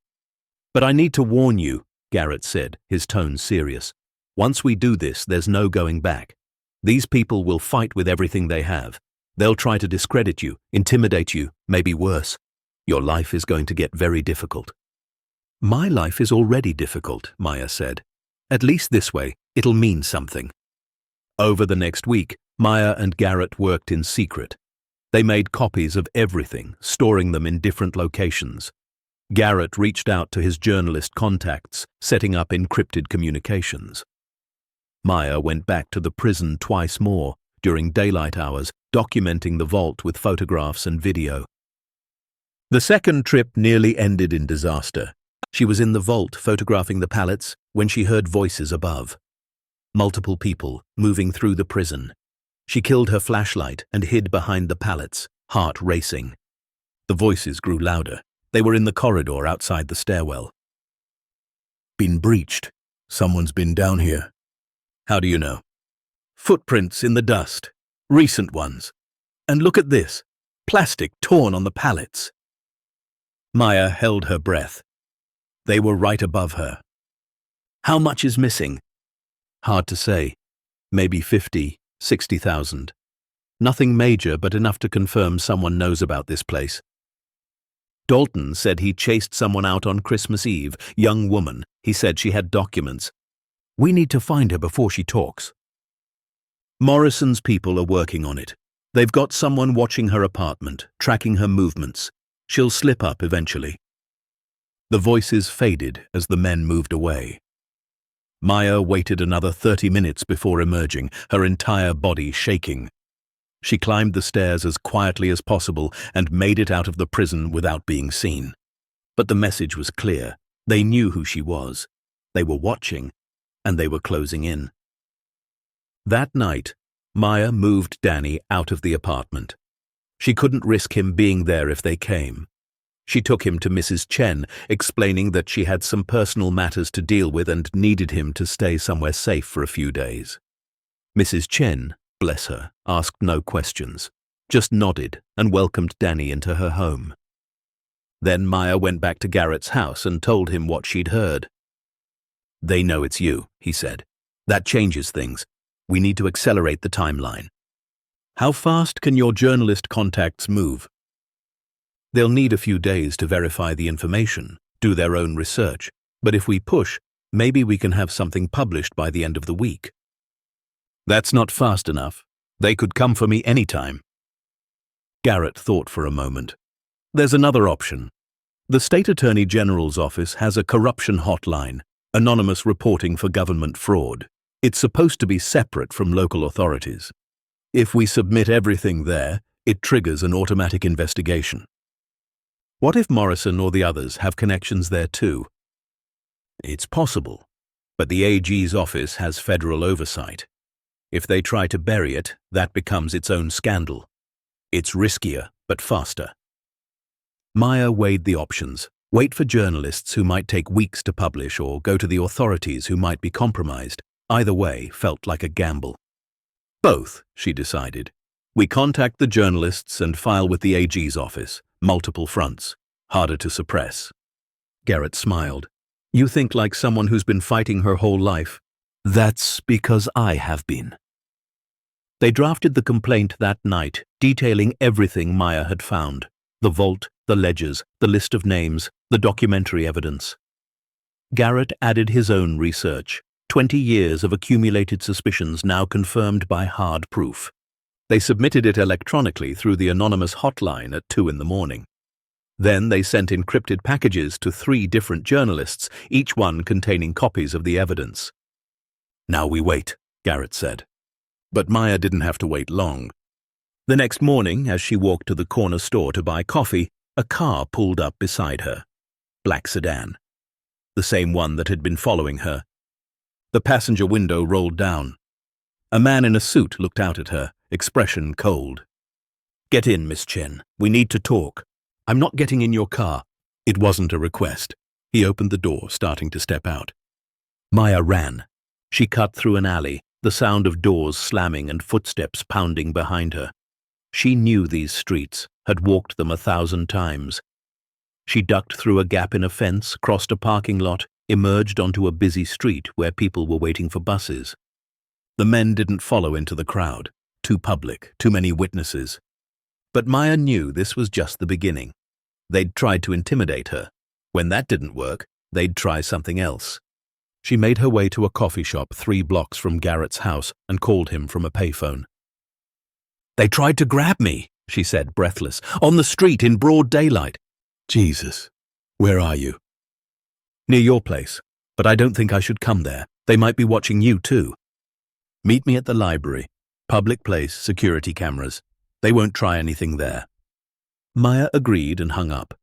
"But I need to warn you," Garrett said, his tone serious. "Once we do this, there's no going back. These people will fight with everything they have. They'll try to discredit you, intimidate you, maybe worse. Your life is going to get very difficult." "My life is already difficult," Maya said. "At least this way, it'll mean something." Over the next week, Maya and Garrett worked in secret. They made copies of everything, storing them in different locations. Garrett reached out to his journalist contacts, setting up encrypted communications. Maya went back to the prison twice more, during daylight hours, documenting the vault with photographs and video. The second trip nearly ended in disaster. She was in the vault photographing the pallets when she heard voices above. Multiple people moving through the prison. She killed her flashlight and hid behind the pallets, heart racing. The voices grew louder. They were in the corridor outside the stairwell. "Been breached. Someone's been down here." "How do you know?" "Footprints in the dust. Recent ones. And look at this. Plastic torn on the pallets." Maya held her breath. They were right above her. "How much is missing?" "Hard to say. Maybe 50, 60,000. Nothing major, but enough to confirm someone knows about this place." Dalton said he chased someone out on Christmas Eve, young woman. He said she had documents. "We need to find her before she talks." "Morrison's people are working on it. They've got someone watching her apartment, tracking her movements. She'll slip up eventually." The voices faded as the men moved away. Maya waited another 30 minutes before emerging, her entire body shaking. She climbed the stairs as quietly as possible and made it out of the prison without being seen. But the message was clear. They knew who she was. They were watching, and they were closing in. That night, Maya moved Danny out of the apartment. She couldn't risk him being there if they came. She took him to Mrs. Chen, explaining that she had some personal matters to deal with and needed him to stay somewhere safe for a few days. Mrs. Chen, bless her, asked no questions, just nodded and welcomed Danny into her home. Then Maya went back to Garrett's house and told him what she'd heard. "They know it's you," he said. "That changes things. We need to accelerate the timeline." "How fast can your journalist contacts move?" "They'll need a few days to verify the information, do their own research, but if we push, maybe we can have something published by the end of the week." "That's not fast enough. They could come for me anytime." Garrett thought for a moment. "There's another option. The State Attorney General's office has a corruption hotline, anonymous reporting for government fraud. It's supposed to be separate from local authorities. If we submit everything there, it triggers an automatic investigation." "What if Morrison or the others have connections there too?" "It's possible, but the AG's office has federal oversight. If they try to bury it, that becomes its own scandal. It's riskier, but faster." Maya weighed the options. Wait for journalists who might take weeks to publish or go to the authorities who might be compromised. Either way felt like a gamble. "Both," she decided. "We contact the journalists and file with the AG's office. Multiple fronts. Harder to suppress." Garrett smiled. "You think like someone who's been fighting her whole life." "That's because I have been." They drafted the complaint that night, detailing everything Maya had found: the vault, the ledgers, the list of names, the documentary evidence. Garrett added his own research, 20 years of accumulated suspicions now confirmed by hard proof. They submitted it electronically through the anonymous hotline at 2 in the morning. Then they sent encrypted packages to 3 different journalists, each one containing copies of the evidence. "Now we wait," Garrett said. But Maya didn't have to wait long. The next morning, as she walked to the corner store to buy coffee, a car pulled up beside her. Black sedan. The same one that had been following her. The passenger window rolled down. A man in a suit looked out at her, expression cold. "Get in, Miss Chen. We need to talk." "I'm not getting in your car." It wasn't a request. He opened the door, starting to step out. Maya ran. She cut through an alley, the sound of doors slamming and footsteps pounding behind her. She knew these streets, had walked them 1,000 times. She ducked through a gap in a fence, crossed a parking lot, emerged onto a busy street where people were waiting for buses. The men didn't follow into the crowd. Too public, too many witnesses. But Maya knew this was just the beginning. They'd tried to intimidate her. When that didn't work, they'd try something else. She made her way to a coffee shop 3 blocks from Garrett's house and called him from a payphone. "They tried to grab me," she said, breathless, "on the street in broad daylight." "Jesus, where are you?" "Near your place, but I don't think I should come there. They might be watching you too." "Meet me at the library. Public place, security cameras. They won't try anything there." Maya agreed and hung up.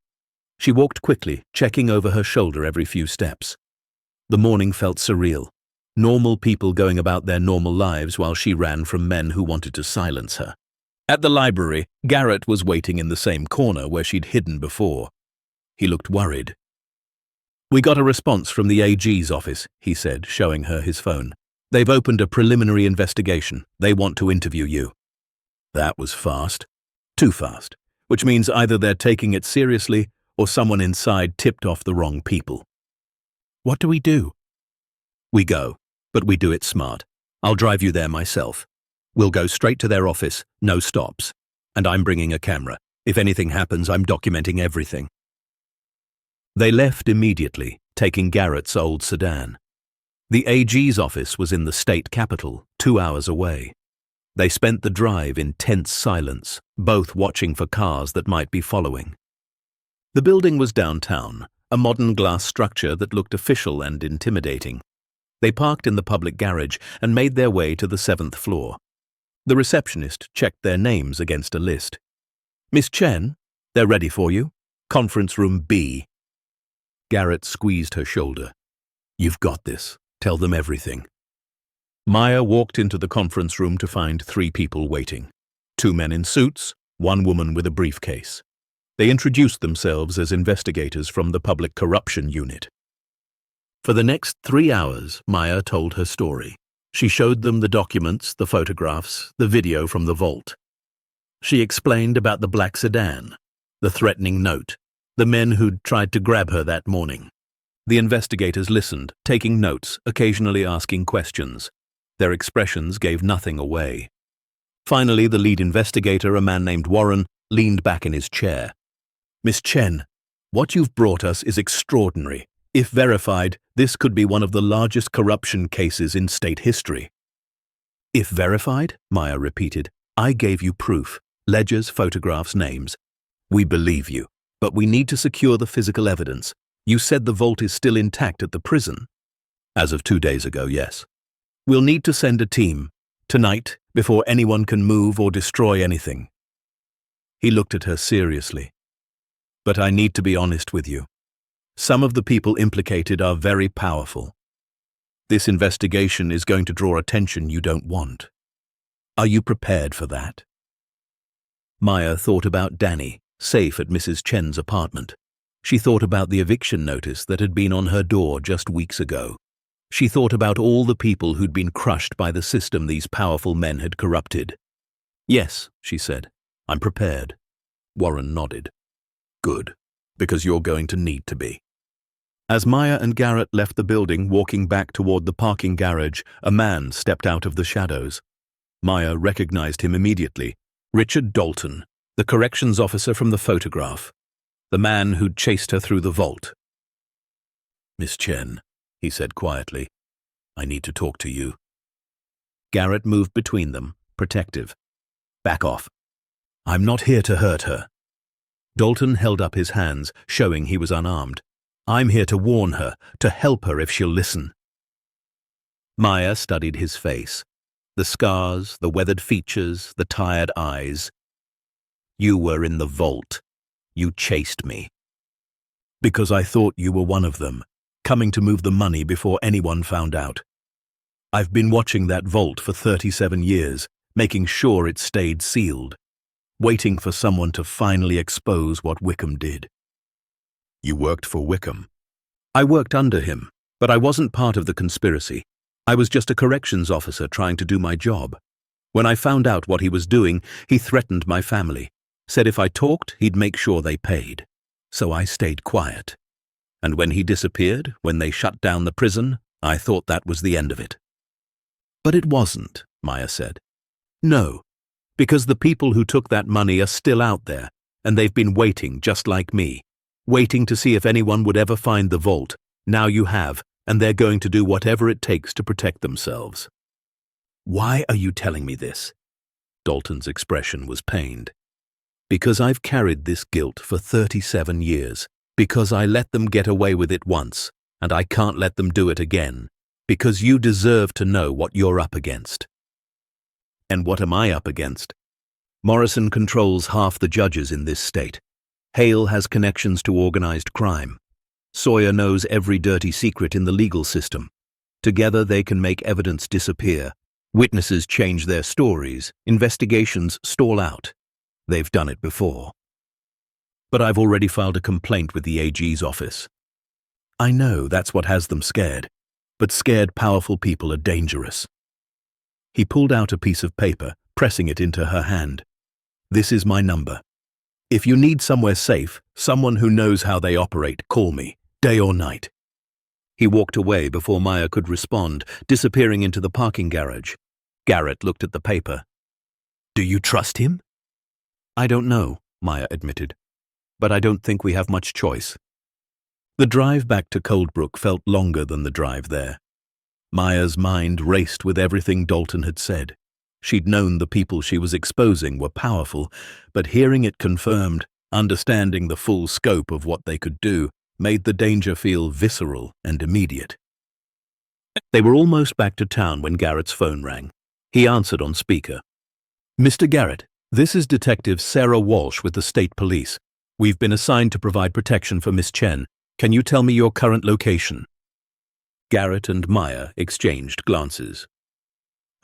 She walked quickly, checking over her shoulder every few steps. The morning felt surreal. Normal people going about their normal lives while she ran from men who wanted to silence her. At the library, Garrett was waiting in the same corner where she'd hidden before. He looked worried. "We got a response from the AG's office," he said, showing her his phone. "They've opened a preliminary investigation. They want to interview you." That was fast. Too fast. Which means either they're taking it seriously or someone inside tipped off the wrong people. "What do we do?" "We go, but we do it smart. I'll drive you there myself. We'll go straight to their office, no stops. And I'm bringing a camera. If anything happens, I'm documenting everything." They left immediately, taking Garrett's old sedan. The AG's office was in the state capital, 2 hours away. They spent the drive in tense silence, both watching for cars that might be following. The building was downtown, a modern glass structure that looked official and intimidating. They parked in the public garage and made their way to the 7th floor. The receptionist checked their names against a list. "Miss Chen, they're ready for you. Conference room B." Garrett squeezed her shoulder. "You've got this. Tell them everything." Maya walked into the conference room to find 3 people waiting. 2 men in suits, 1 woman with a briefcase. They introduced themselves as investigators from the Public Corruption Unit. For the next 3 hours, Maya told her story. She showed them the documents, the photographs, the video from the vault. She explained about the black sedan, the threatening note, the men who'd tried to grab her that morning. The investigators listened, taking notes, occasionally asking questions. Their expressions gave nothing away. Finally, the lead investigator, a man named Warren, leaned back in his chair. "Miss Chen, what you've brought us is extraordinary. If verified, this could be one of the largest corruption cases in state history." "If verified?" Maya repeated. "I gave you proof. Ledgers, photographs, names. We believe you, but we need to secure the physical evidence. You said the vault is still intact at the prison." "As of 2 days ago, yes." "We'll need to send a team. Tonight, before anyone can move or destroy anything." He looked at her seriously. "But I need to be honest with you. Some of the people implicated are very powerful. This investigation is going to draw attention you don't want. Are you prepared for that?" Maya thought about Danny, safe at Mrs. Chen's apartment. She thought about the eviction notice that had been on her door just weeks ago. She thought about all the people who'd been crushed by the system these powerful men had corrupted. "Yes," she said, "I'm prepared." Warren nodded. "Good, because you're going to need to be." As Maya and Garrett left the building, walking back toward the parking garage, a man stepped out of the shadows. Maya recognized him immediately. Richard Dalton, the corrections officer from the photograph. The man who'd chased her through the vault. "Miss Chen," he said quietly, "I need to talk to you." Garrett moved between them, protective. "Back off. I'm not here to hurt her." Dalton held up his hands, showing he was unarmed. "I'm here to warn her, to help her if she'll listen." Maya studied his face. The scars, the weathered features, the tired eyes. "You were in the vault. You chased me. Because I thought you were one of them, coming to move the money before anyone found out. I've been watching that vault for 37 years, making sure it stayed sealed, waiting for someone to finally expose what Wickham did." "You worked for Wickham?" "I worked under him, but I wasn't part of the conspiracy. I was just a corrections officer trying to do my job. When I found out what he was doing, he threatened my family, said if I talked, he'd make sure they paid. So I stayed quiet. And when he disappeared, when they shut down the prison, I thought that was the end of it." "But it wasn't," Maya said. "No, because the people who took that money are still out there, and they've been waiting just like me, waiting to see if anyone would ever find the vault. Now you have, and they're going to do whatever it takes to protect themselves." "Why are you telling me this?" Dalton's expression was pained. "Because I've carried this guilt for 37 years. Because I let them get away with it once, and I can't let them do it again. Because you deserve to know what you're up against." "And what am I up against?" "Morrison controls half the judges in this state. Hale has connections to organized crime. Sawyer knows every dirty secret in the legal system. Together they can make evidence disappear. Witnesses change their stories. Investigations stall out. They've done it before. But I've already filed a complaint with the AG's office. I know that's what has them scared, but scared, powerful people are dangerous." He pulled out a piece of paper, pressing it into her hand. "This is my number. If you need somewhere safe, someone who knows how they operate, call me, day or night." He walked away before Maya could respond, disappearing into the parking garage. Garrett looked at the paper. "Do you trust him?" "I don't know," Maya admitted. "But I don't think we have much choice." The drive back to Coldbrook felt longer than the drive there. Maya's mind raced with everything Dalton had said. She'd known the people she was exposing were powerful, but hearing it confirmed, understanding the full scope of what they could do, made the danger feel visceral and immediate. They were almost back to town when Garrett's phone rang. He answered on speaker. "Mr. Garrett, this is Detective Sarah Walsh with the State Police. We've been assigned to provide protection for Miss Chen. Can you tell me your current location?" Garrett and Maya exchanged glances.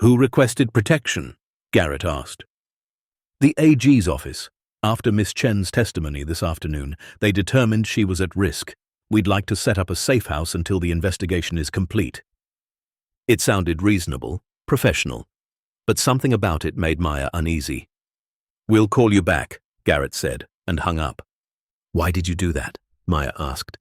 "Who requested protection?" Garrett asked. "The AG's office. After Miss Chen's testimony this afternoon, they determined she was at risk. We'd like to set up a safe house until the investigation is complete." It sounded reasonable, professional, but something about it made Maya uneasy. "We'll call you back," Garrett said, and hung up. "Why did you do that?" Maya asked.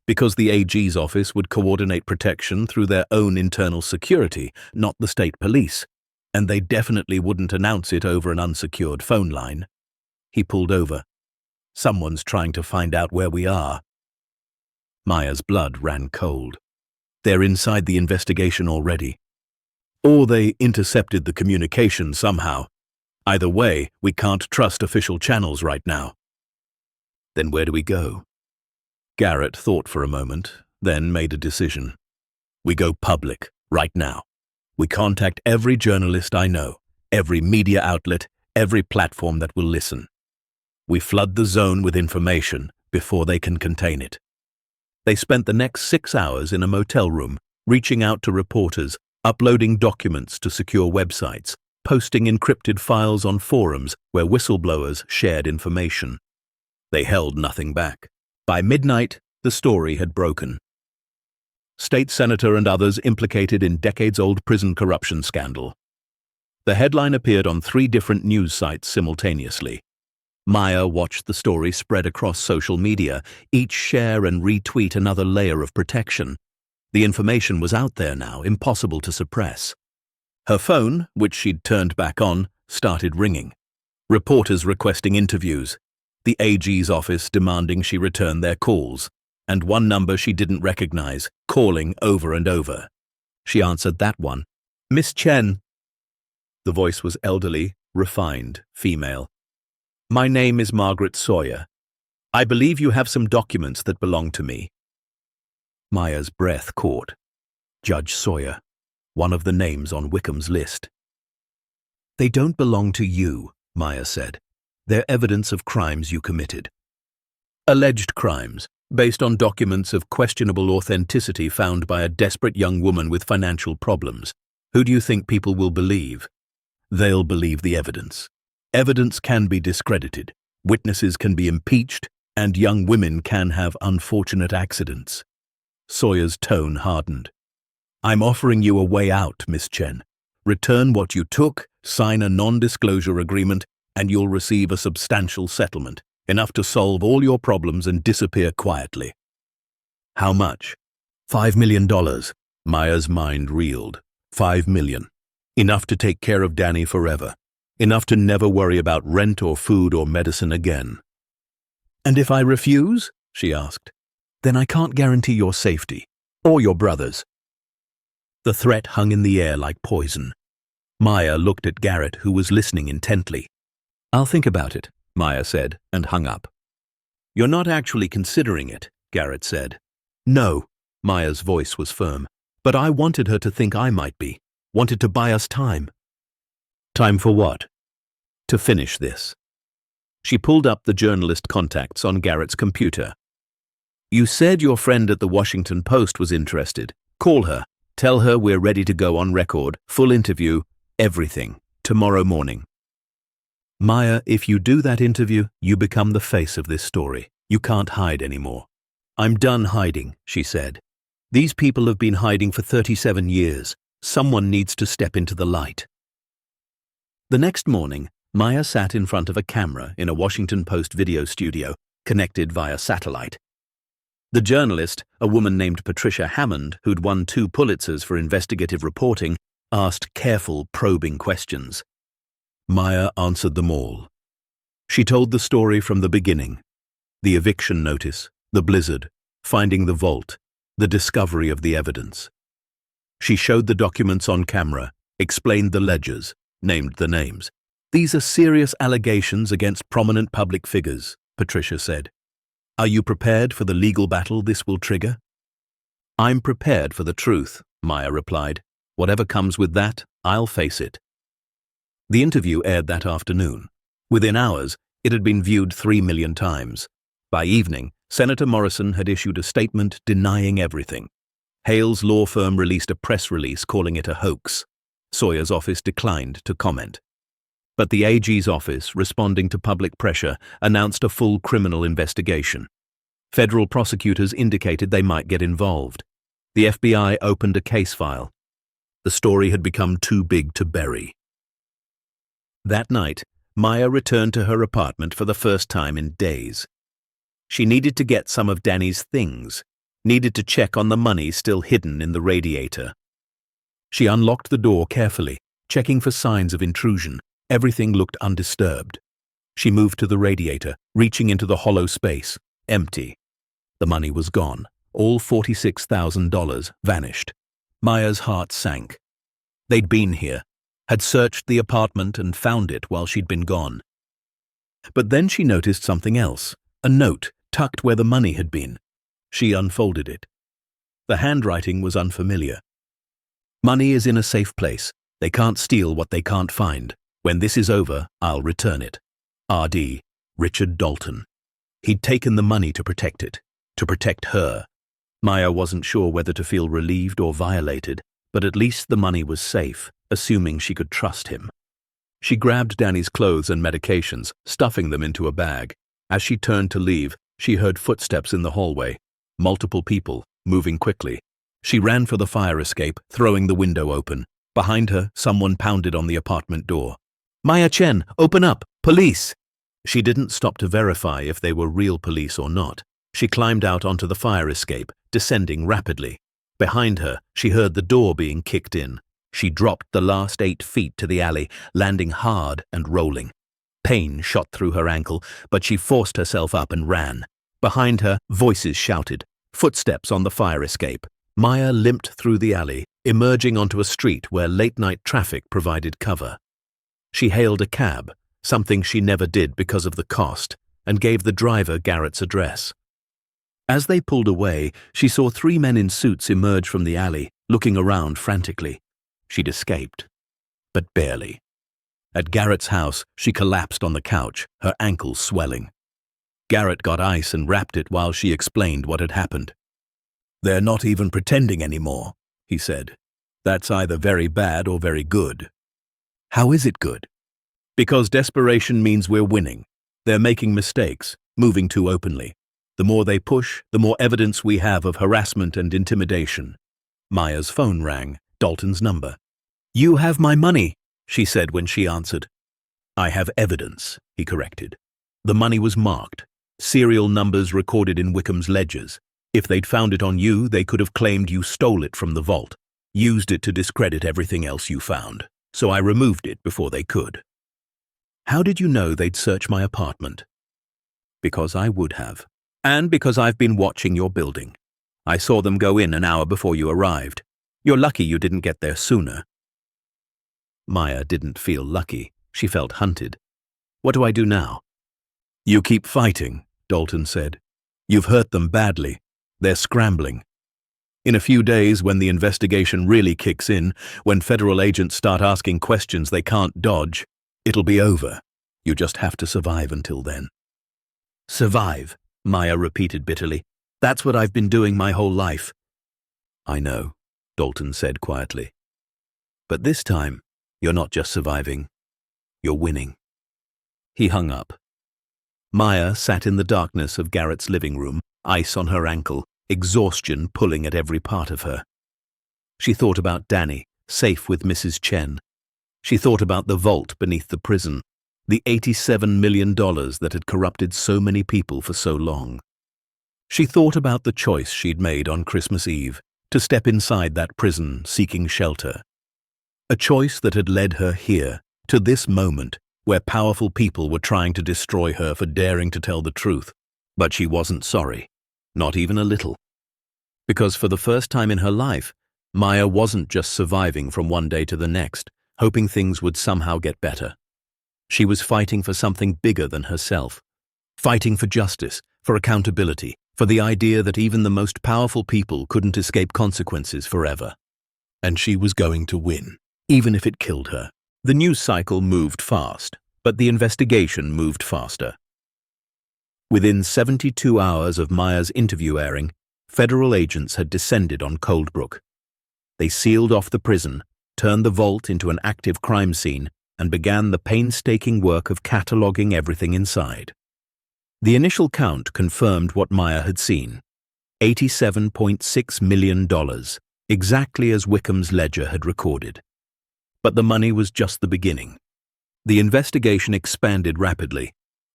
"Because the AG's office would coordinate protection through their own internal security, not the state police, and they definitely wouldn't announce it over an unsecured phone line." He pulled over. "Someone's trying to find out where we are." Maya's blood ran cold. They're inside the investigation already. Or they intercepted the communication somehow. Either way, we can't trust official channels right now. "Then where do we go?" Garrett thought for a moment, then made a decision. "We go public, right now. We contact every journalist I know, every media outlet, every platform that will listen. We flood the zone with information before they can contain it." They spent the next 6 hours in a motel room, reaching out to reporters, uploading documents to secure websites, posting encrypted files on forums where whistleblowers shared information. They held nothing back. By midnight, the story had broken. State senator and others implicated in decades-old prison corruption scandal. The headline appeared on 3 different news sites simultaneously. Maya watched the story spread across social media, each share and retweet another layer of protection. The information was out there now, impossible to suppress. Her phone, which she'd turned back on, started ringing. Reporters requesting interviews, the AG's office demanding she return their calls, and one number she didn't recognize, calling over and over. She answered that one. "Miss Chen." The voice was elderly, refined, female. "My name is Margaret Sawyer. I believe you have some documents that belong to me." Maya's breath caught. Judge Sawyer, one of the names on Wickham's list. "They don't belong to you," Maya said. "They're evidence of crimes you committed." Alleged crimes, based on documents of questionable authenticity found by a desperate young woman with financial problems. Who do you think people will believe? They'll believe the evidence. Evidence can be discredited, witnesses can be impeached, and young women can have unfortunate accidents. Sawyer's tone hardened. "I'm offering you a way out, Miss Chen. Return what you took, sign a non-disclosure agreement, and you'll receive a substantial settlement, enough to solve all your problems and disappear quietly." "How much?" $5 million. Maya's mind reeled. $5 million. Enough to take care of Danny forever. Enough to never worry about rent or food or medicine again. "And if I refuse?" she asked. "Then I can't guarantee your safety, or your brother's." The threat hung in the air like poison. Maya looked at Garrett, who was listening intently. "I'll think about it," Maya said, and hung up. "You're not actually considering it," Garrett said. "No," Maya's voice was firm. "But I wanted her to think I might be. Wanted to buy us time." "Time for what?" "To finish this." She pulled up the journalist contacts on Garrett's computer. "You said your friend at the Washington Post was interested. Call her. Tell her we're ready to go on record, full interview, everything, tomorrow morning." "Maya, if you do that interview, you become the face of this story. You can't hide anymore." "I'm done hiding," she said. "These people have been hiding for 37 years. Someone needs to step into the light." The next morning, Maya sat in front of a camera in a Washington Post video studio, connected via satellite. The journalist, a woman named Patricia Hammond, who'd won 2 Pulitzers for investigative reporting, asked careful, probing questions. Maya answered them all. She told the story from the beginning. The eviction notice, the blizzard, finding the vault, the discovery of the evidence. She showed the documents on camera, explained the ledgers, named the names. "These are serious allegations against prominent public figures," Patricia said. "Are you prepared for the legal battle this will trigger?" "I'm prepared for the truth," Maya replied. "Whatever comes with that, I'll face it." The interview aired that afternoon. Within hours, it had been viewed 3 million times. By evening, Senator Morrison had issued a statement denying everything. Hale's law firm released a press release calling it a hoax. Sawyer's office declined to comment. But the AG's office, responding to public pressure, announced a full criminal investigation. Federal prosecutors indicated they might get involved. The FBI opened a case file. The story had become too big to bury. That night, Maya returned to her apartment for the first time in days. She needed to get some of Danny's things, needed to check on the money still hidden in the radiator. She unlocked the door carefully, checking for signs of intrusion. Everything looked undisturbed. She moved to the radiator, reaching into the hollow space, empty. The money was gone. All $46,000 vanished. Maya's heart sank. They'd been here, had searched the apartment and found it while she'd been gone. But then she noticed something else, a note tucked where the money had been. She unfolded it. The handwriting was unfamiliar. "Money is in a safe place. They can't steal what they can't find. When this is over, I'll return it. R.D. Richard Dalton." He'd taken the money to protect it, to protect her. Maya wasn't sure whether to feel relieved or violated, but at least the money was safe, assuming she could trust him. She grabbed Danny's clothes and medications, stuffing them into a bag. As she turned to leave, she heard footsteps in the hallway. Multiple people, moving quickly. She ran for the fire escape, throwing the window open. Behind her, someone pounded on the apartment door. "Maya Chen, open up! Police!" She didn't stop to verify if they were real police or not. She climbed out onto the fire escape, descending rapidly. Behind her, she heard the door being kicked in. She dropped the last 8 feet to the alley, landing hard and rolling. Pain shot through her ankle, but she forced herself up and ran. Behind her, voices shouted, footsteps on the fire escape. Maya limped through the alley, emerging onto a street where late-night traffic provided cover. She hailed a cab, something she never did because of the cost, and gave the driver Garrett's address. As they pulled away, she saw 3 men in suits emerge from the alley, looking around frantically. She'd escaped, but barely. At Garrett's house, she collapsed on the couch, her ankles swelling. Garrett got ice and wrapped it while she explained what had happened. "They're not even pretending anymore," he said. "That's either very bad or very good." "How is it good?" "Because desperation means we're winning. They're making mistakes, moving too openly. The more they push, the more evidence we have of harassment and intimidation." Maya's phone rang, Dalton's number. "You have my money," she said when she answered. "I have evidence," he corrected. The money was marked, serial numbers recorded in Wickham's ledgers. If they'd found it on you, they could have claimed you stole it from the vault, used it to discredit everything else you found. So I removed it before they could. "How did you know they'd search my apartment?" "Because I would have. And because I've been watching your building. I saw them go in an hour before you arrived. You're lucky you didn't get there sooner." Maya didn't feel lucky. She felt hunted. "What do I do now?" "You keep fighting," Dalton said. "You've hurt them badly. They're scrambling. In a few days, when the investigation really kicks in, when federal agents start asking questions they can't dodge, it'll be over. You just have to survive until then." "Survive," Maya repeated bitterly. "That's what I've been doing my whole life." "I know," Dalton said quietly. "But this time, you're not just surviving. You're winning." He hung up. Maya sat in the darkness of Garrett's living room, ice on her ankle, exhaustion pulling at every part of her. She thought about Danny, safe with Mrs. Chen. She thought about the vault beneath the prison, the $87 million that had corrupted so many people for so long. She thought about the choice she'd made on Christmas Eve, to step inside that prison seeking shelter. A choice that had led her here, to this moment, where powerful people were trying to destroy her for daring to tell the truth. But she wasn't sorry, not even a little. Because for the first time in her life, Maya wasn't just surviving from one day to the next, hoping things would somehow get better. She was fighting for something bigger than herself, fighting for justice, for accountability, for the idea that even the most powerful people couldn't escape consequences forever. And she was going to win, even if it killed her. The news cycle moved fast, but the investigation moved faster. Within 72 hours of Maya's interview airing, federal agents had descended on Coldbrook. They sealed off the prison, turned the vault into an active crime scene, and began the painstaking work of cataloging everything inside. The initial count confirmed what Maya had seen: $87.6 million, exactly as Wickham's ledger had recorded. But the money was just the beginning. The investigation expanded rapidly.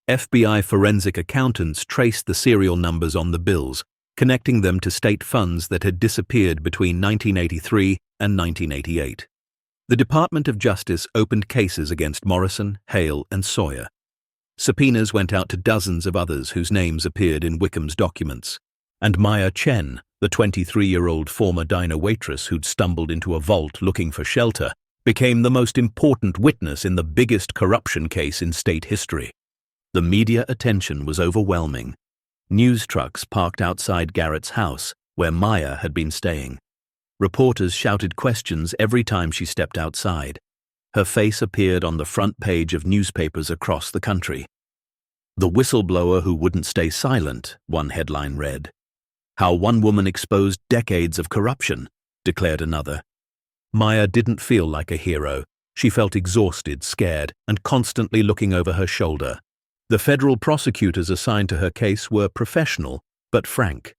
FBI forensic accountants traced the serial numbers on the bills, connecting them to state funds that had disappeared between 1983 and 1988. The Department of Justice opened cases against Morrison, Hale, and Sawyer. Subpoenas went out to dozens of others whose names appeared in Wickham's documents. And Maya Chen, the 23-year-old former diner waitress who'd stumbled into a vault looking for shelter, became the most important witness in the biggest corruption case in state history. The media attention was overwhelming. News trucks parked outside Garrett's house, where Maya had been staying. Reporters shouted questions every time she stepped outside. Her face appeared on the front page of newspapers across the country. "The whistleblower who wouldn't stay silent," one headline read. "How one woman exposed decades of corruption," declared another. Maya didn't feel like a hero. She felt exhausted, scared, and constantly looking over her shoulder. The federal prosecutors assigned to her case were professional, but frank.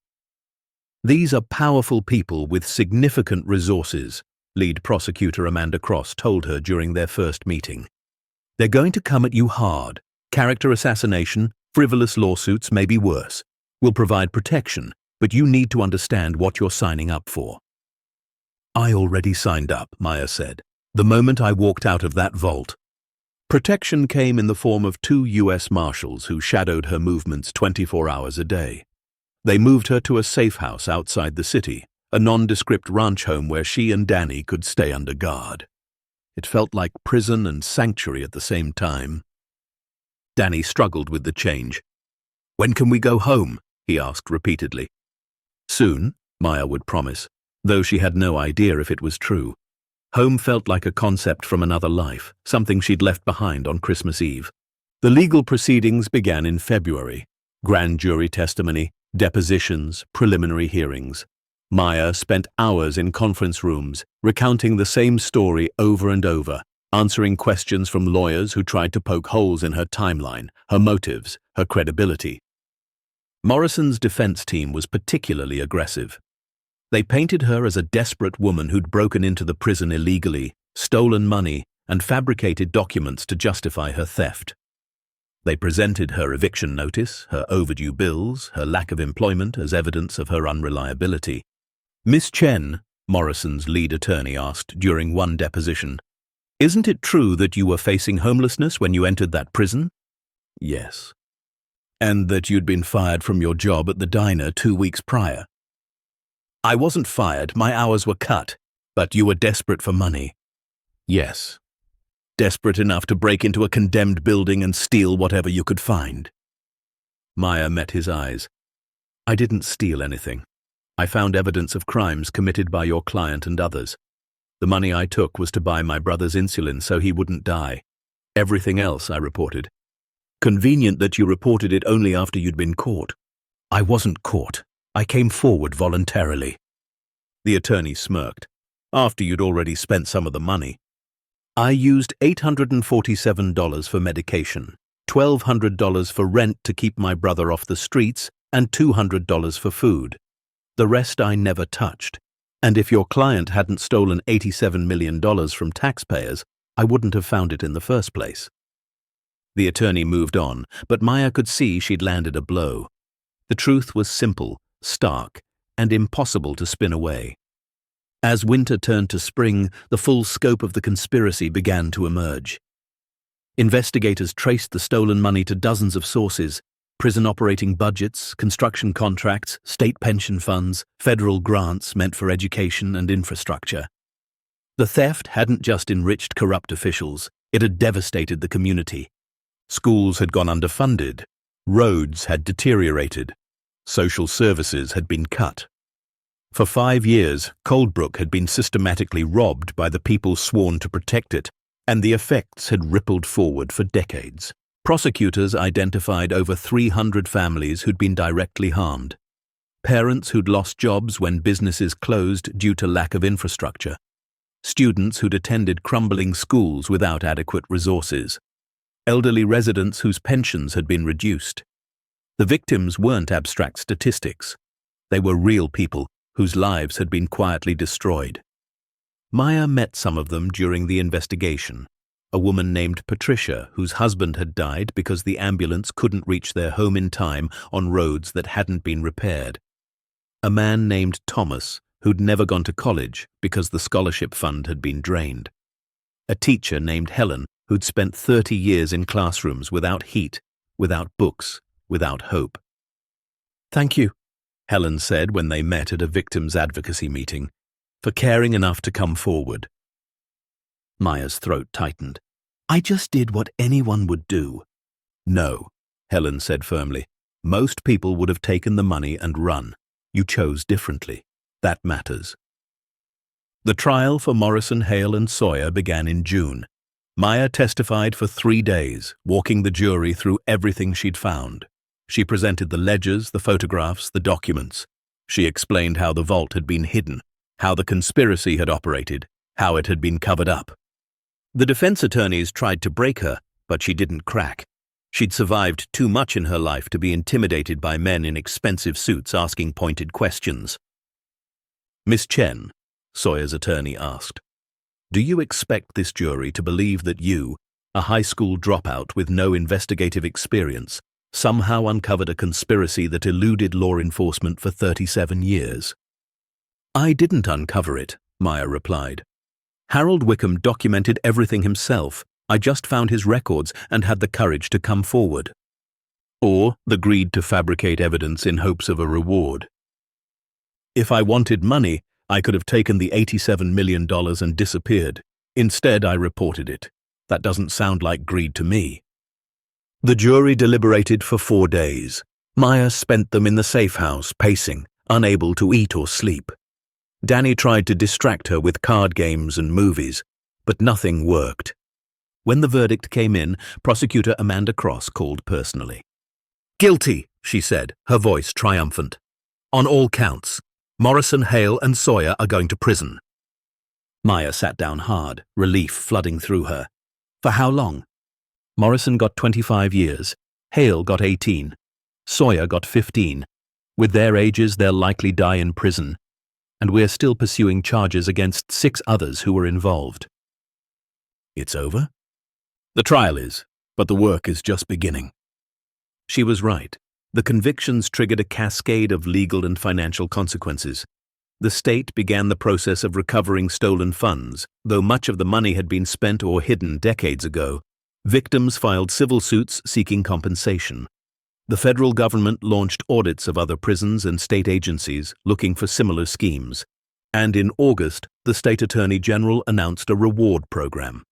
"These are powerful people with significant resources," lead prosecutor Amanda Cross told her during their first meeting. "They're going to come at you hard. Character assassination, frivolous lawsuits, maybe worse. We'll provide protection, but you need to understand what you're signing up for." I already signed up, Maya said, the moment I walked out of that vault. Protection came in the form of 2 U.S. Marshals who shadowed her movements 24 hours a day. They moved her to a safe house outside the city, a nondescript ranch home where she and Danny could stay under guard. It felt like prison and sanctuary at the same time. Danny struggled with the change. "When can we go home?" he asked repeatedly. "Soon," Maya would promise, though she had no idea if it was true. Home felt like a concept from another life, something she'd left behind on Christmas Eve. The legal proceedings began in February. Grand jury testimony, depositions, preliminary hearings. Maya spent hours in conference rooms, recounting the same story over and over, answering questions from lawyers who tried to poke holes in her timeline, her motives, her credibility. Morrison's defense team was particularly aggressive. They painted her as a desperate woman who'd broken into the prison illegally, stolen money, and fabricated documents to justify her theft. They presented her eviction notice, her overdue bills, her lack of employment as evidence of her unreliability. "Miss Chen," Morrison's lead attorney asked during one deposition, "isn't it true that you were facing homelessness when you entered that prison?" "Yes." "And that you'd been fired from your job at the diner 2 weeks prior?" "I wasn't fired, my hours were cut, but you were desperate for money." "Yes. Desperate enough to break into a condemned building and steal whatever you could find." Maya met his eyes. "I didn't steal anything. I found evidence of crimes committed by your client and others. The money I took was to buy my brother's insulin so he wouldn't die. Everything else I reported." "Convenient that you reported it only after you'd been caught." "I wasn't caught. I came forward voluntarily." The attorney smirked. "After you'd already spent some of the money." "I used $847 for medication, $1,200 for rent to keep my brother off the streets, and $200 for food. The rest I never touched. And if your client hadn't stolen $87 million from taxpayers, I wouldn't have found it in the first place." The attorney moved on, but Maya could see she'd landed a blow. The truth was simple, stark, and impossible to spin away. As winter turned to spring, the full scope of the conspiracy began to emerge. Investigators traced the stolen money to dozens of sources: prison operating budgets, construction contracts, state pension funds, federal grants meant for education and infrastructure. The theft hadn't just enriched corrupt officials, it had devastated the community. Schools had gone underfunded, roads had deteriorated, social services had been cut. For 5 years, Coldbrook had been systematically robbed by the people sworn to protect it, and the effects had rippled forward for decades. Prosecutors identified over 300 families who'd been directly harmed. Parents who'd lost jobs when businesses closed due to lack of infrastructure. Students who'd attended crumbling schools without adequate resources. Elderly residents whose pensions had been reduced. The victims weren't abstract statistics. They were real people whose lives had been quietly destroyed. Maya met some of them during the investigation. A woman named Patricia, whose husband had died because the ambulance couldn't reach their home in time on roads that hadn't been repaired. A man named Thomas, who'd never gone to college because the scholarship fund had been drained. A teacher named Helen, who'd spent 30 years in classrooms without heat, without books, without hope. "Thank you," Helen said when they met at a victims' advocacy meeting, "for caring enough to come forward." Maya's throat tightened. "I just did what anyone would do." "No," Helen said firmly. "Most people would have taken the money and run. You chose differently. That matters." The trial for Morrison, Hale, and Sawyer began in June. Maya testified for 3 days, walking the jury through everything she'd found. She presented the ledgers, the photographs, the documents. She explained how the vault had been hidden, how the conspiracy had operated, how it had been covered up. The defense attorneys tried to break her, but she didn't crack. She'd survived too much in her life to be intimidated by men in expensive suits asking pointed questions. "Miss Chen," Sawyer's attorney asked, "do you expect this jury to believe that you, a high school dropout with no investigative experience, somehow uncovered a conspiracy that eluded law enforcement for 37 years?" "I didn't uncover it," Maya replied. Harold Wickham documented everything himself. I just found his records and had the courage to come forward. Or the greed to fabricate evidence in hopes of a reward. If I wanted money, I could have taken the $87 million and disappeared. Instead, I reported it. That doesn't sound like greed to me. The jury deliberated for 4 days. Maya spent them in the safe house, pacing, unable to eat or sleep. Danny tried to distract her with card games and movies, but nothing worked. When the verdict came in, prosecutor Amanda Cross called personally. Guilty, she said, her voice triumphant. On all counts. Morrison, Hale, and Sawyer are going to prison. Maya sat down hard, relief flooding through her. For how long? Morrison got 25 years. Hale got 18. Sawyer got 15. With their ages, they'll likely die in prison. And we're still pursuing charges against 6 others who were involved. It's over? The trial is, but the work is just beginning. She was right. The convictions triggered a cascade of legal and financial consequences. The state began the process of recovering stolen funds. Though much of the money had been spent or hidden decades ago, victims filed civil suits seeking compensation. The federal government launched audits of other prisons and state agencies looking for similar schemes. And in August, the state attorney general announced a reward program.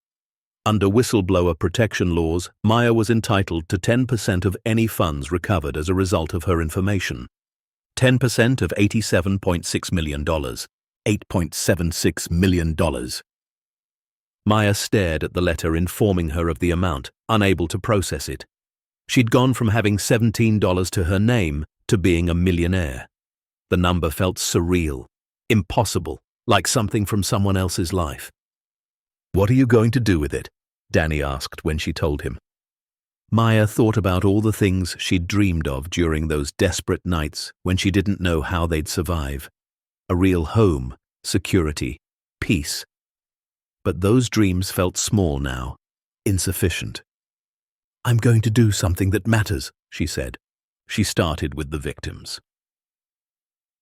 Under whistleblower protection laws, Maya was entitled to 10% of any funds recovered as a result of her information. 10% of $87.6 million. $8.76 million. Maya stared at the letter informing her of the amount, unable to process it. She'd gone from having $17 to her name to being a millionaire. The number felt surreal, impossible, like something from someone else's life. What are you going to do with it? Danny asked when she told him. Maya thought about all the things she'd dreamed of during those desperate nights when she didn't know how they'd survive. A real home, security, peace. But those dreams felt small now, insufficient. I'm going to do something that matters, she said. She started with the victims.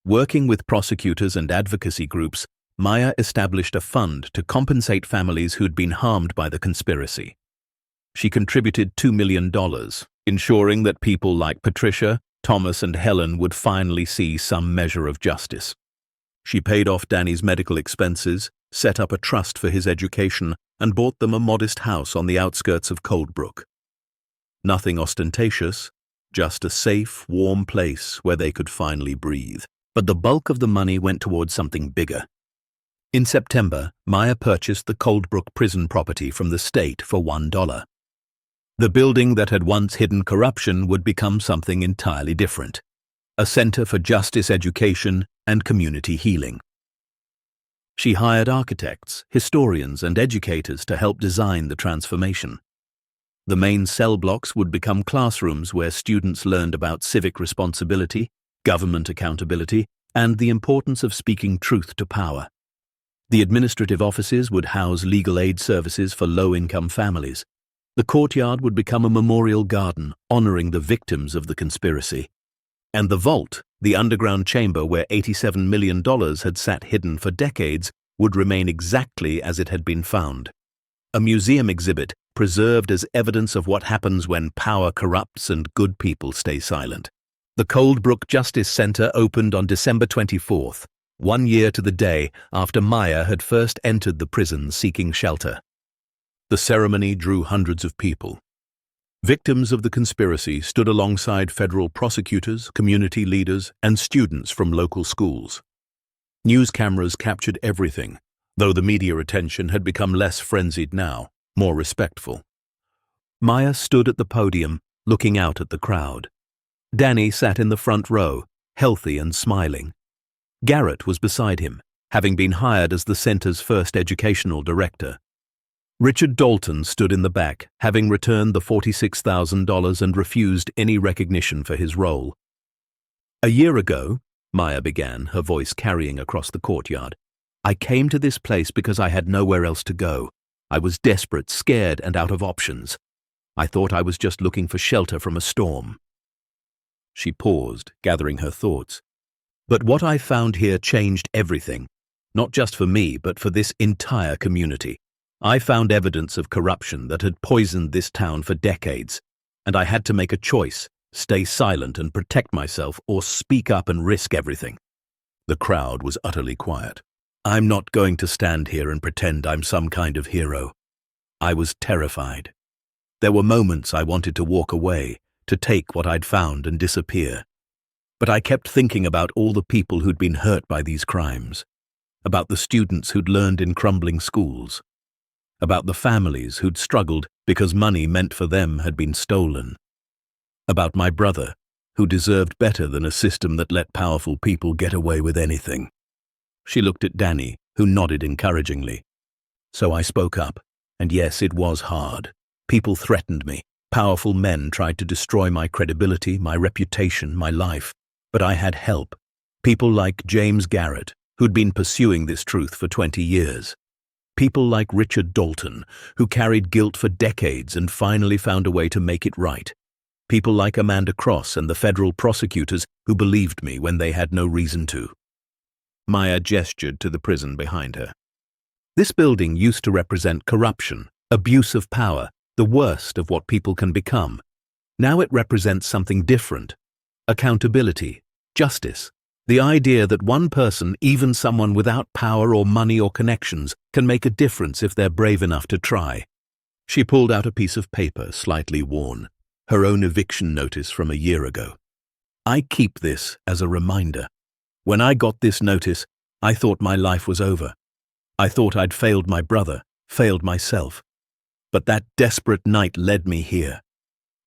Working with prosecutors and advocacy groups, Maya established a fund to compensate families who'd been harmed by the conspiracy. She contributed $2 million, ensuring that people like Patricia, Thomas, and Helen would finally see some measure of justice. She paid off Danny's medical expenses, set up a trust for his education, and bought them a modest house on the outskirts of Coldbrook. Nothing ostentatious, just a safe, warm place where they could finally breathe. But the bulk of the money went towards something bigger. In September, Maya purchased the Coldbrook prison property from the state for $1. The building that had once hidden corruption would become something entirely different. A center for justice education and community healing. She hired architects, historians, and educators to help design the transformation. The main cell blocks would become classrooms where students learned about civic responsibility, government accountability, and the importance of speaking truth to power. The administrative offices would house legal aid services for low-income families. The courtyard would become a memorial garden honoring the victims of the conspiracy. And the vault, the underground chamber where $87 million had sat hidden for decades, would remain exactly as it had been found. A museum exhibit preserved as evidence of what happens when power corrupts and good people stay silent. The Coldbrook Justice Center opened on December 24th, 1 year to the day after Maya had first entered the prison seeking shelter. The ceremony drew hundreds of people. Victims of the conspiracy stood alongside federal prosecutors, community leaders, and students from local schools. News cameras captured everything, though the media attention had become less frenzied now, more respectful. Maya stood at the podium, looking out at the crowd. Danny sat in the front row, healthy and smiling. Garrett was beside him, having been hired as the center's first educational director. Richard Dalton stood in the back, having returned the $46,000 and refused any recognition for his role. A year ago, Maya began, her voice carrying across the courtyard, I came to this place because I had nowhere else to go. I was desperate, scared, and out of options. I thought I was just looking for shelter from a storm. She paused, gathering her thoughts. But what I found here changed everything. Not just for me, but for this entire community. I found evidence of corruption that had poisoned this town for decades, and I had to make a choice: stay silent and protect myself, or speak up and risk everything. The crowd was utterly quiet. I'm not going to stand here and pretend I'm some kind of hero. I was terrified. There were moments I wanted to walk away, to take what I'd found and disappear. But I kept thinking about all the people who'd been hurt by these crimes, about the students who'd learned in crumbling schools, about the families who'd struggled because money meant for them had been stolen, about my brother, who deserved better than a system that let powerful people get away with anything. She looked at Danny, who nodded encouragingly. So I spoke up, and yes, it was hard. People threatened me. Powerful men tried to destroy my credibility, my reputation, my life. But I had help. People like James Garrett, who'd been pursuing this truth for 20 years. People like Richard Dalton, who carried guilt for decades and finally found a way to make it right. People like Amanda Cross and the federal prosecutors who believed me when they had no reason to. Maya gestured to the prison behind her. This building used to represent corruption, abuse of power, the worst of what people can become. Now it represents something different: accountability, justice, the idea that one person, even someone without power or money or connections, can make a difference if they're brave enough to try. She pulled out a piece of paper, slightly worn, her own eviction notice from a year ago. I keep this as a reminder. When I got this notice, I thought my life was over. I thought I'd failed my brother, failed myself. But that desperate night led me here,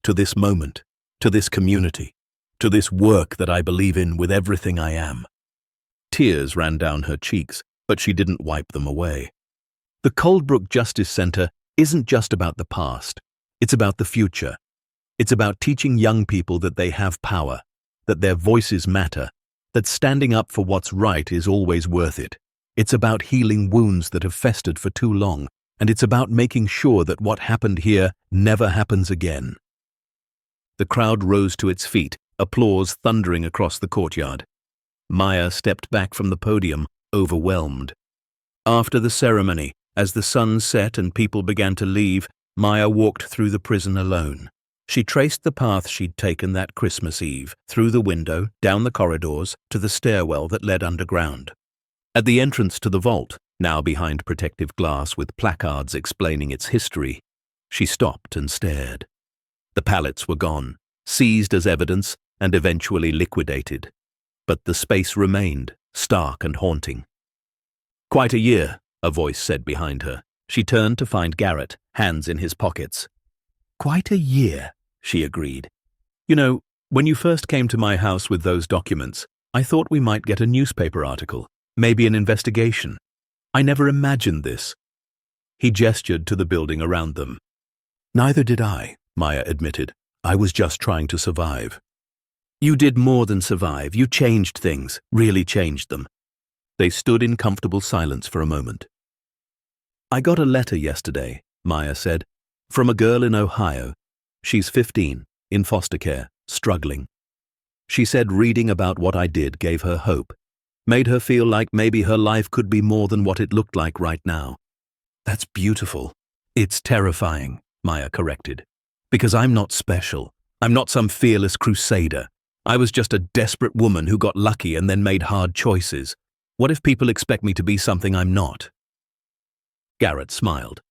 to this moment, to this community, to this work that I believe in with everything I am. Tears ran down her cheeks, but she didn't wipe them away. The Coldbrook Justice Center isn't just about the past. It's about the future. It's about teaching young people that they have power, that their voices matter, that standing up for what's right is always worth it. It's about healing wounds that have festered for too long, and it's about making sure that what happened here never happens again. The crowd rose to its feet, applause thundering across the courtyard. Maya stepped back from the podium, overwhelmed. After the ceremony, as the sun set and people began to leave, Maya walked through the prison alone. She traced the path she'd taken that Christmas Eve, through the window, down the corridors, to the stairwell that led underground. At the entrance to the vault, now behind protective glass with placards explaining its history, she stopped and stared. The pallets were gone, seized as evidence and eventually liquidated. But the space remained, stark and haunting. "Quite a year," a voice said behind her. She turned to find Garrett, hands in his pockets. "Quite a year," she agreed. "You know, when you first came to my house with those documents, I thought we might get a newspaper article, maybe an investigation. I never imagined this." He gestured to the building around them. "Neither did I," Maya admitted. "I was just trying to survive." "You did more than survive. You changed things, really changed them." They stood in comfortable silence for a moment. "I got a letter yesterday," Maya said, "from a girl in Ohio. She's 15, in foster care, struggling. She said reading about what I did gave her hope, made her feel like maybe her life could be more than what it looked like right now." "That's beautiful." "It's terrifying," Maya corrected. "Because I'm not special. I'm not some fearless crusader. I was just a desperate woman who got lucky and then made hard choices. What if people expect me to be something I'm not?" Garrett smiled.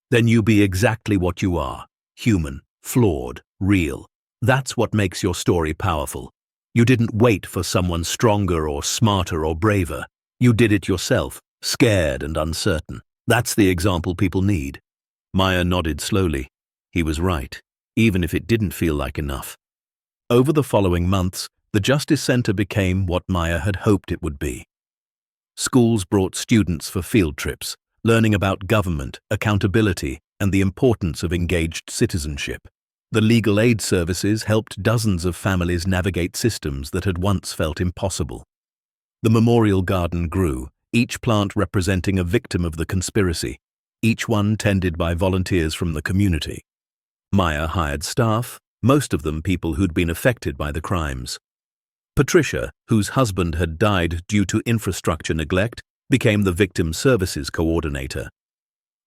"Then you be exactly what you are, human, flawed, real. That's what makes your story powerful. You didn't wait for someone stronger or smarter or braver. You did it yourself, scared and uncertain. That's the example people need." Maya nodded slowly. He was right, even if it didn't feel like enough. Over the following months, the Justice Center became what Maya had hoped it would be. Schools brought students for field trips, learning about government, accountability, and the importance of engaged citizenship. The legal aid services helped dozens of families navigate systems that had once felt impossible. The memorial garden grew, each plant representing a victim of the conspiracy, each one tended by volunteers from the community. Maya hired staff, most of them people who'd been affected by the crimes. Patricia, whose husband had died due to infrastructure neglect, became the Victim Services Coordinator.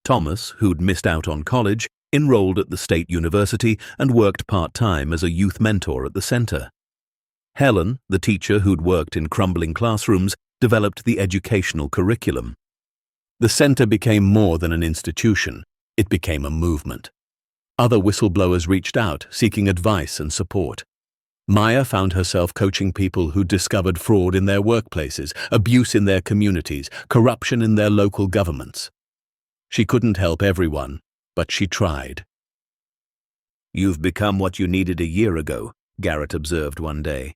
Thomas, who'd missed out on college, enrolled at the state university and worked part-time as a youth mentor at the center. Helen, the teacher who'd worked in crumbling classrooms, developed the educational curriculum. The center became more than an institution. It became a movement. Other whistleblowers reached out, seeking advice and support. Maya found herself coaching people who discovered fraud in their workplaces, abuse in their communities, corruption in their local governments. She couldn't help everyone, but she tried. "You've become what you needed a year ago," Garrett observed one day.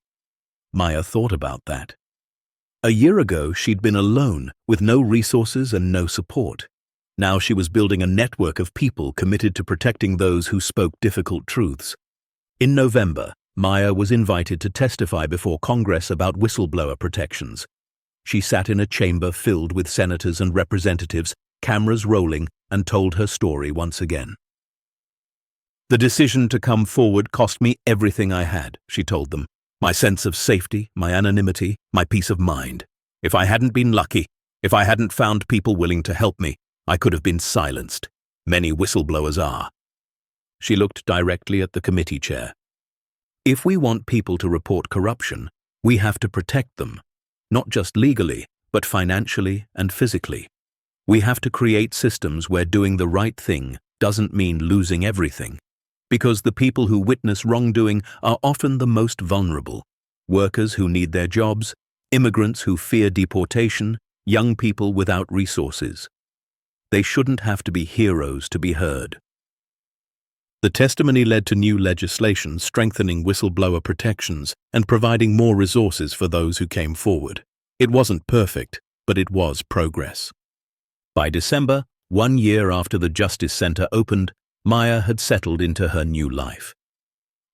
Maya thought about that. A year ago, she'd been alone, with no resources and no support. Now she was building a network of people committed to protecting those who spoke difficult truths. In November, Maya was invited to testify before Congress about whistleblower protections. She sat in a chamber filled with senators and representatives, cameras rolling, and told her story once again. "The decision to come forward cost me everything I had," she told them. "My sense of safety, my anonymity, my peace of mind. If I hadn't been lucky, if I hadn't found people willing to help me, I could have been silenced. Many whistleblowers are." She looked directly at the committee chair. "If we want people to report corruption, we have to protect them, not just legally, but financially and physically. We have to create systems where doing the right thing doesn't mean losing everything, because the people who witness wrongdoing are often the most vulnerable: workers who need their jobs, immigrants who fear deportation, young people without resources. They shouldn't have to be heroes to be heard." The testimony led to new legislation strengthening whistleblower protections and providing more resources for those who came forward. It wasn't perfect, but it was progress. By December, 1 year after the Justice Center opened, Maya had settled into her new life.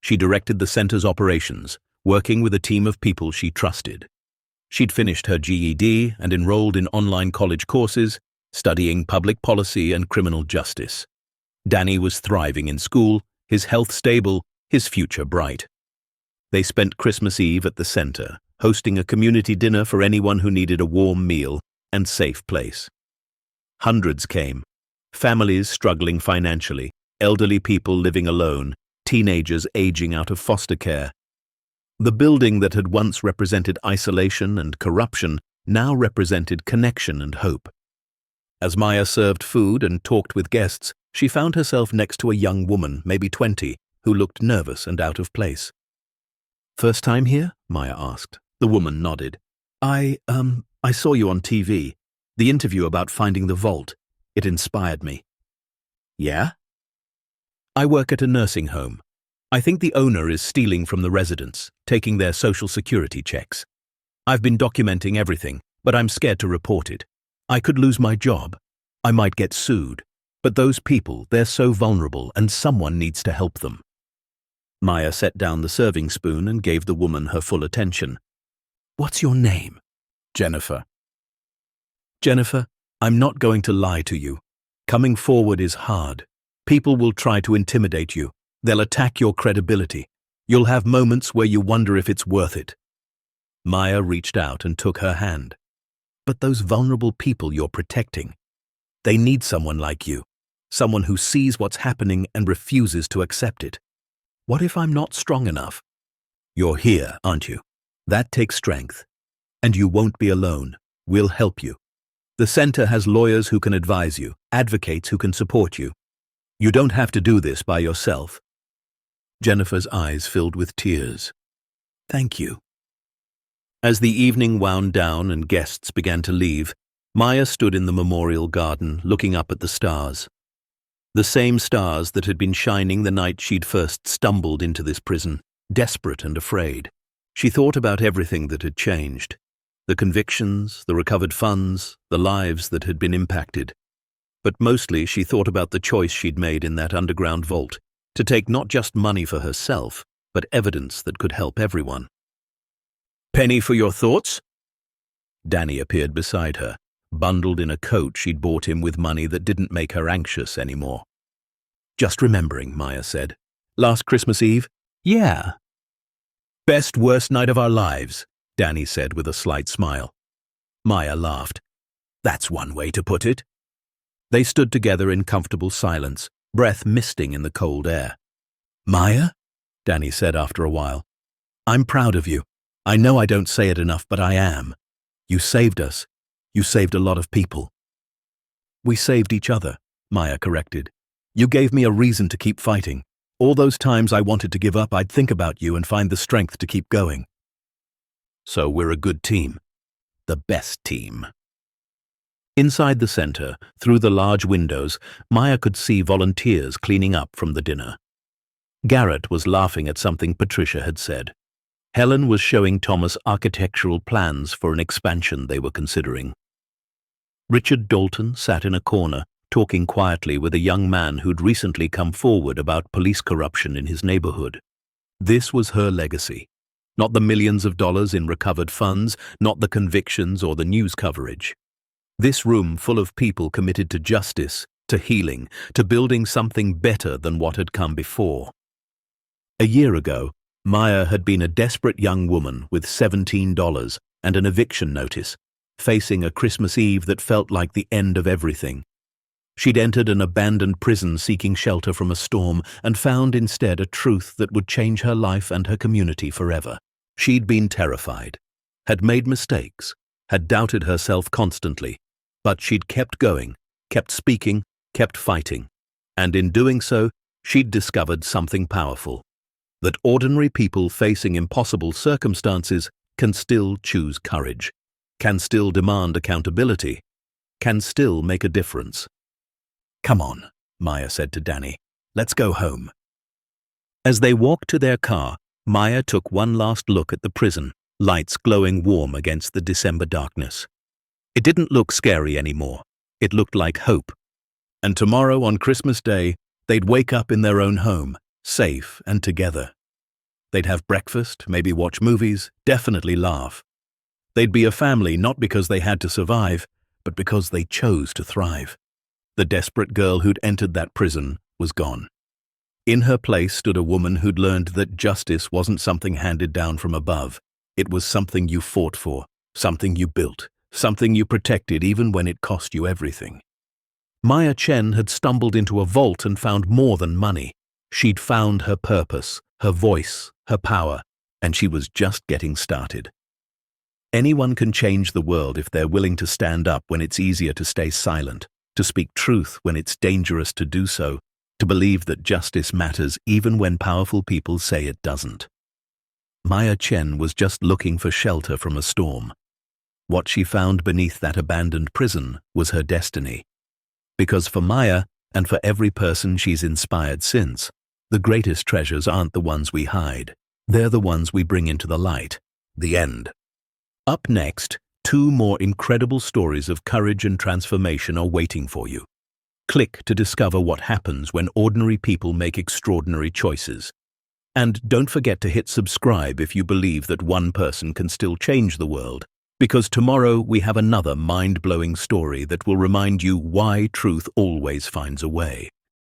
She directed the center's operations, working with a team of people she trusted. She'd finished her GED and enrolled in online college courses, studying public policy and criminal justice. Danny was thriving in school, his health stable, his future bright. They spent Christmas Eve at the center, hosting a community dinner for anyone who needed a warm meal and safe place. Hundreds came, families struggling financially, elderly people living alone, teenagers aging out of foster care. The building that had once represented isolation and corruption now represented connection and hope. As Maya served food and talked with guests, she found herself next to a young woman, maybe 20, who looked nervous and out of place. "First time here?" Maya asked. The woman nodded. I saw you on TV. The interview about finding the vault. It inspired me." "Yeah?" "I work at a nursing home. I think the owner is stealing from the residents, taking their social security checks. I've been documenting everything, but I'm scared to report it. I could lose my job. I might get sued. But those people, they're so vulnerable, and someone needs to help them." Maya set down the serving spoon and gave the woman her full attention. "What's your name?" "Jennifer." "Jennifer, I'm not going to lie to you. Coming forward is hard. People will try to intimidate you. They'll attack your credibility. You'll have moments where you wonder if it's worth it." Maya reached out and took her hand. "But those vulnerable people you're protecting, they need someone like you. Someone who sees what's happening and refuses to accept it. What if I'm not strong enough?" "You're here, aren't you? That takes strength. And you won't be alone. We'll help you. The center has lawyers who can advise you, advocates who can support you. You don't have to do this by yourself." Jennifer's eyes filled with tears. "Thank you." As the evening wound down and guests began to leave, Maya stood in the memorial garden looking up at the stars. The same stars that had been shining the night she'd first stumbled into this prison, desperate and afraid. She thought about everything that had changed. The convictions, the recovered funds, the lives that had been impacted. But mostly she thought about the choice she'd made in that underground vault, to take not just money for herself, but evidence that could help everyone. "Penny for your thoughts?" Danny appeared beside her, bundled in a coat she'd bought him with money that didn't make her anxious anymore. "Just remembering," Maya said. "Last Christmas Eve?" "Yeah." "Best worst night of our lives," Danny said with a slight smile. Maya laughed. That's one way to put it. They stood together in comfortable silence, breath misting in the cold air. Maya? Danny said after a while. I'm proud of you. I know I don't say it enough, but I am. You saved us. You saved a lot of people. We saved each other, Maya corrected. You gave me a reason to keep fighting. All those times I wanted to give up, I'd think about you and find the strength to keep going. So we're a good team. The best team. Inside the center, through the large windows, Maya could see volunteers cleaning up from the dinner. Garrett was laughing at something Patricia had said. Helen was showing Thomas architectural plans for an expansion they were considering. Richard Dalton sat in a corner, talking quietly with a young man who'd recently come forward about police corruption in his neighborhood. This was her legacy. Not the millions of dollars in recovered funds, not the convictions or the news coverage. This room full of people committed to justice, to healing, to building something better than what had come before. A year ago, Maya had been a desperate young woman with $17 and an eviction notice, facing a Christmas Eve that felt like the end of everything. She'd entered an abandoned prison seeking shelter from a storm and found instead a truth that would change her life and her community forever. She'd been terrified, had made mistakes, had doubted herself constantly, but she'd kept going, kept speaking, kept fighting, and in doing so, she'd discovered something powerful. That ordinary people facing impossible circumstances can still choose courage, can still demand accountability, can still make a difference. Come on, Maya said to Danny. Let's go home. As they walked to their car, Maya took one last look at the prison, lights glowing warm against the December darkness. It didn't look scary anymore. It looked like hope. And tomorrow on Christmas Day, they'd wake up in their own home, safe and together. They'd have breakfast, maybe watch movies, definitely laugh. They'd be a family not because they had to survive, but because they chose to thrive. The desperate girl who'd entered that prison was gone. In her place stood a woman who'd learned that justice wasn't something handed down from above. It was something you fought for, something you built, something you protected even when it cost you everything. Maya Chen had stumbled into a vault and found more than money. She'd found her purpose, her voice, her power, and she was just getting started. Anyone can change the world if they're willing to stand up when it's easier to stay silent, to speak truth when it's dangerous to do so, to believe that justice matters even when powerful people say it doesn't. Maya Chen was just looking for shelter from a storm. What she found beneath that abandoned prison was her destiny. Because for Maya, and for every person she's inspired since, the greatest treasures aren't the ones we hide. They're the ones we bring into the light. The end. Up next, 2 more incredible stories of courage and transformation are waiting for you. Click to discover what happens when ordinary people make extraordinary choices. And don't forget to hit subscribe if you believe that one person can still change the world, because tomorrow we have another mind-blowing story that will remind you why truth always finds a way.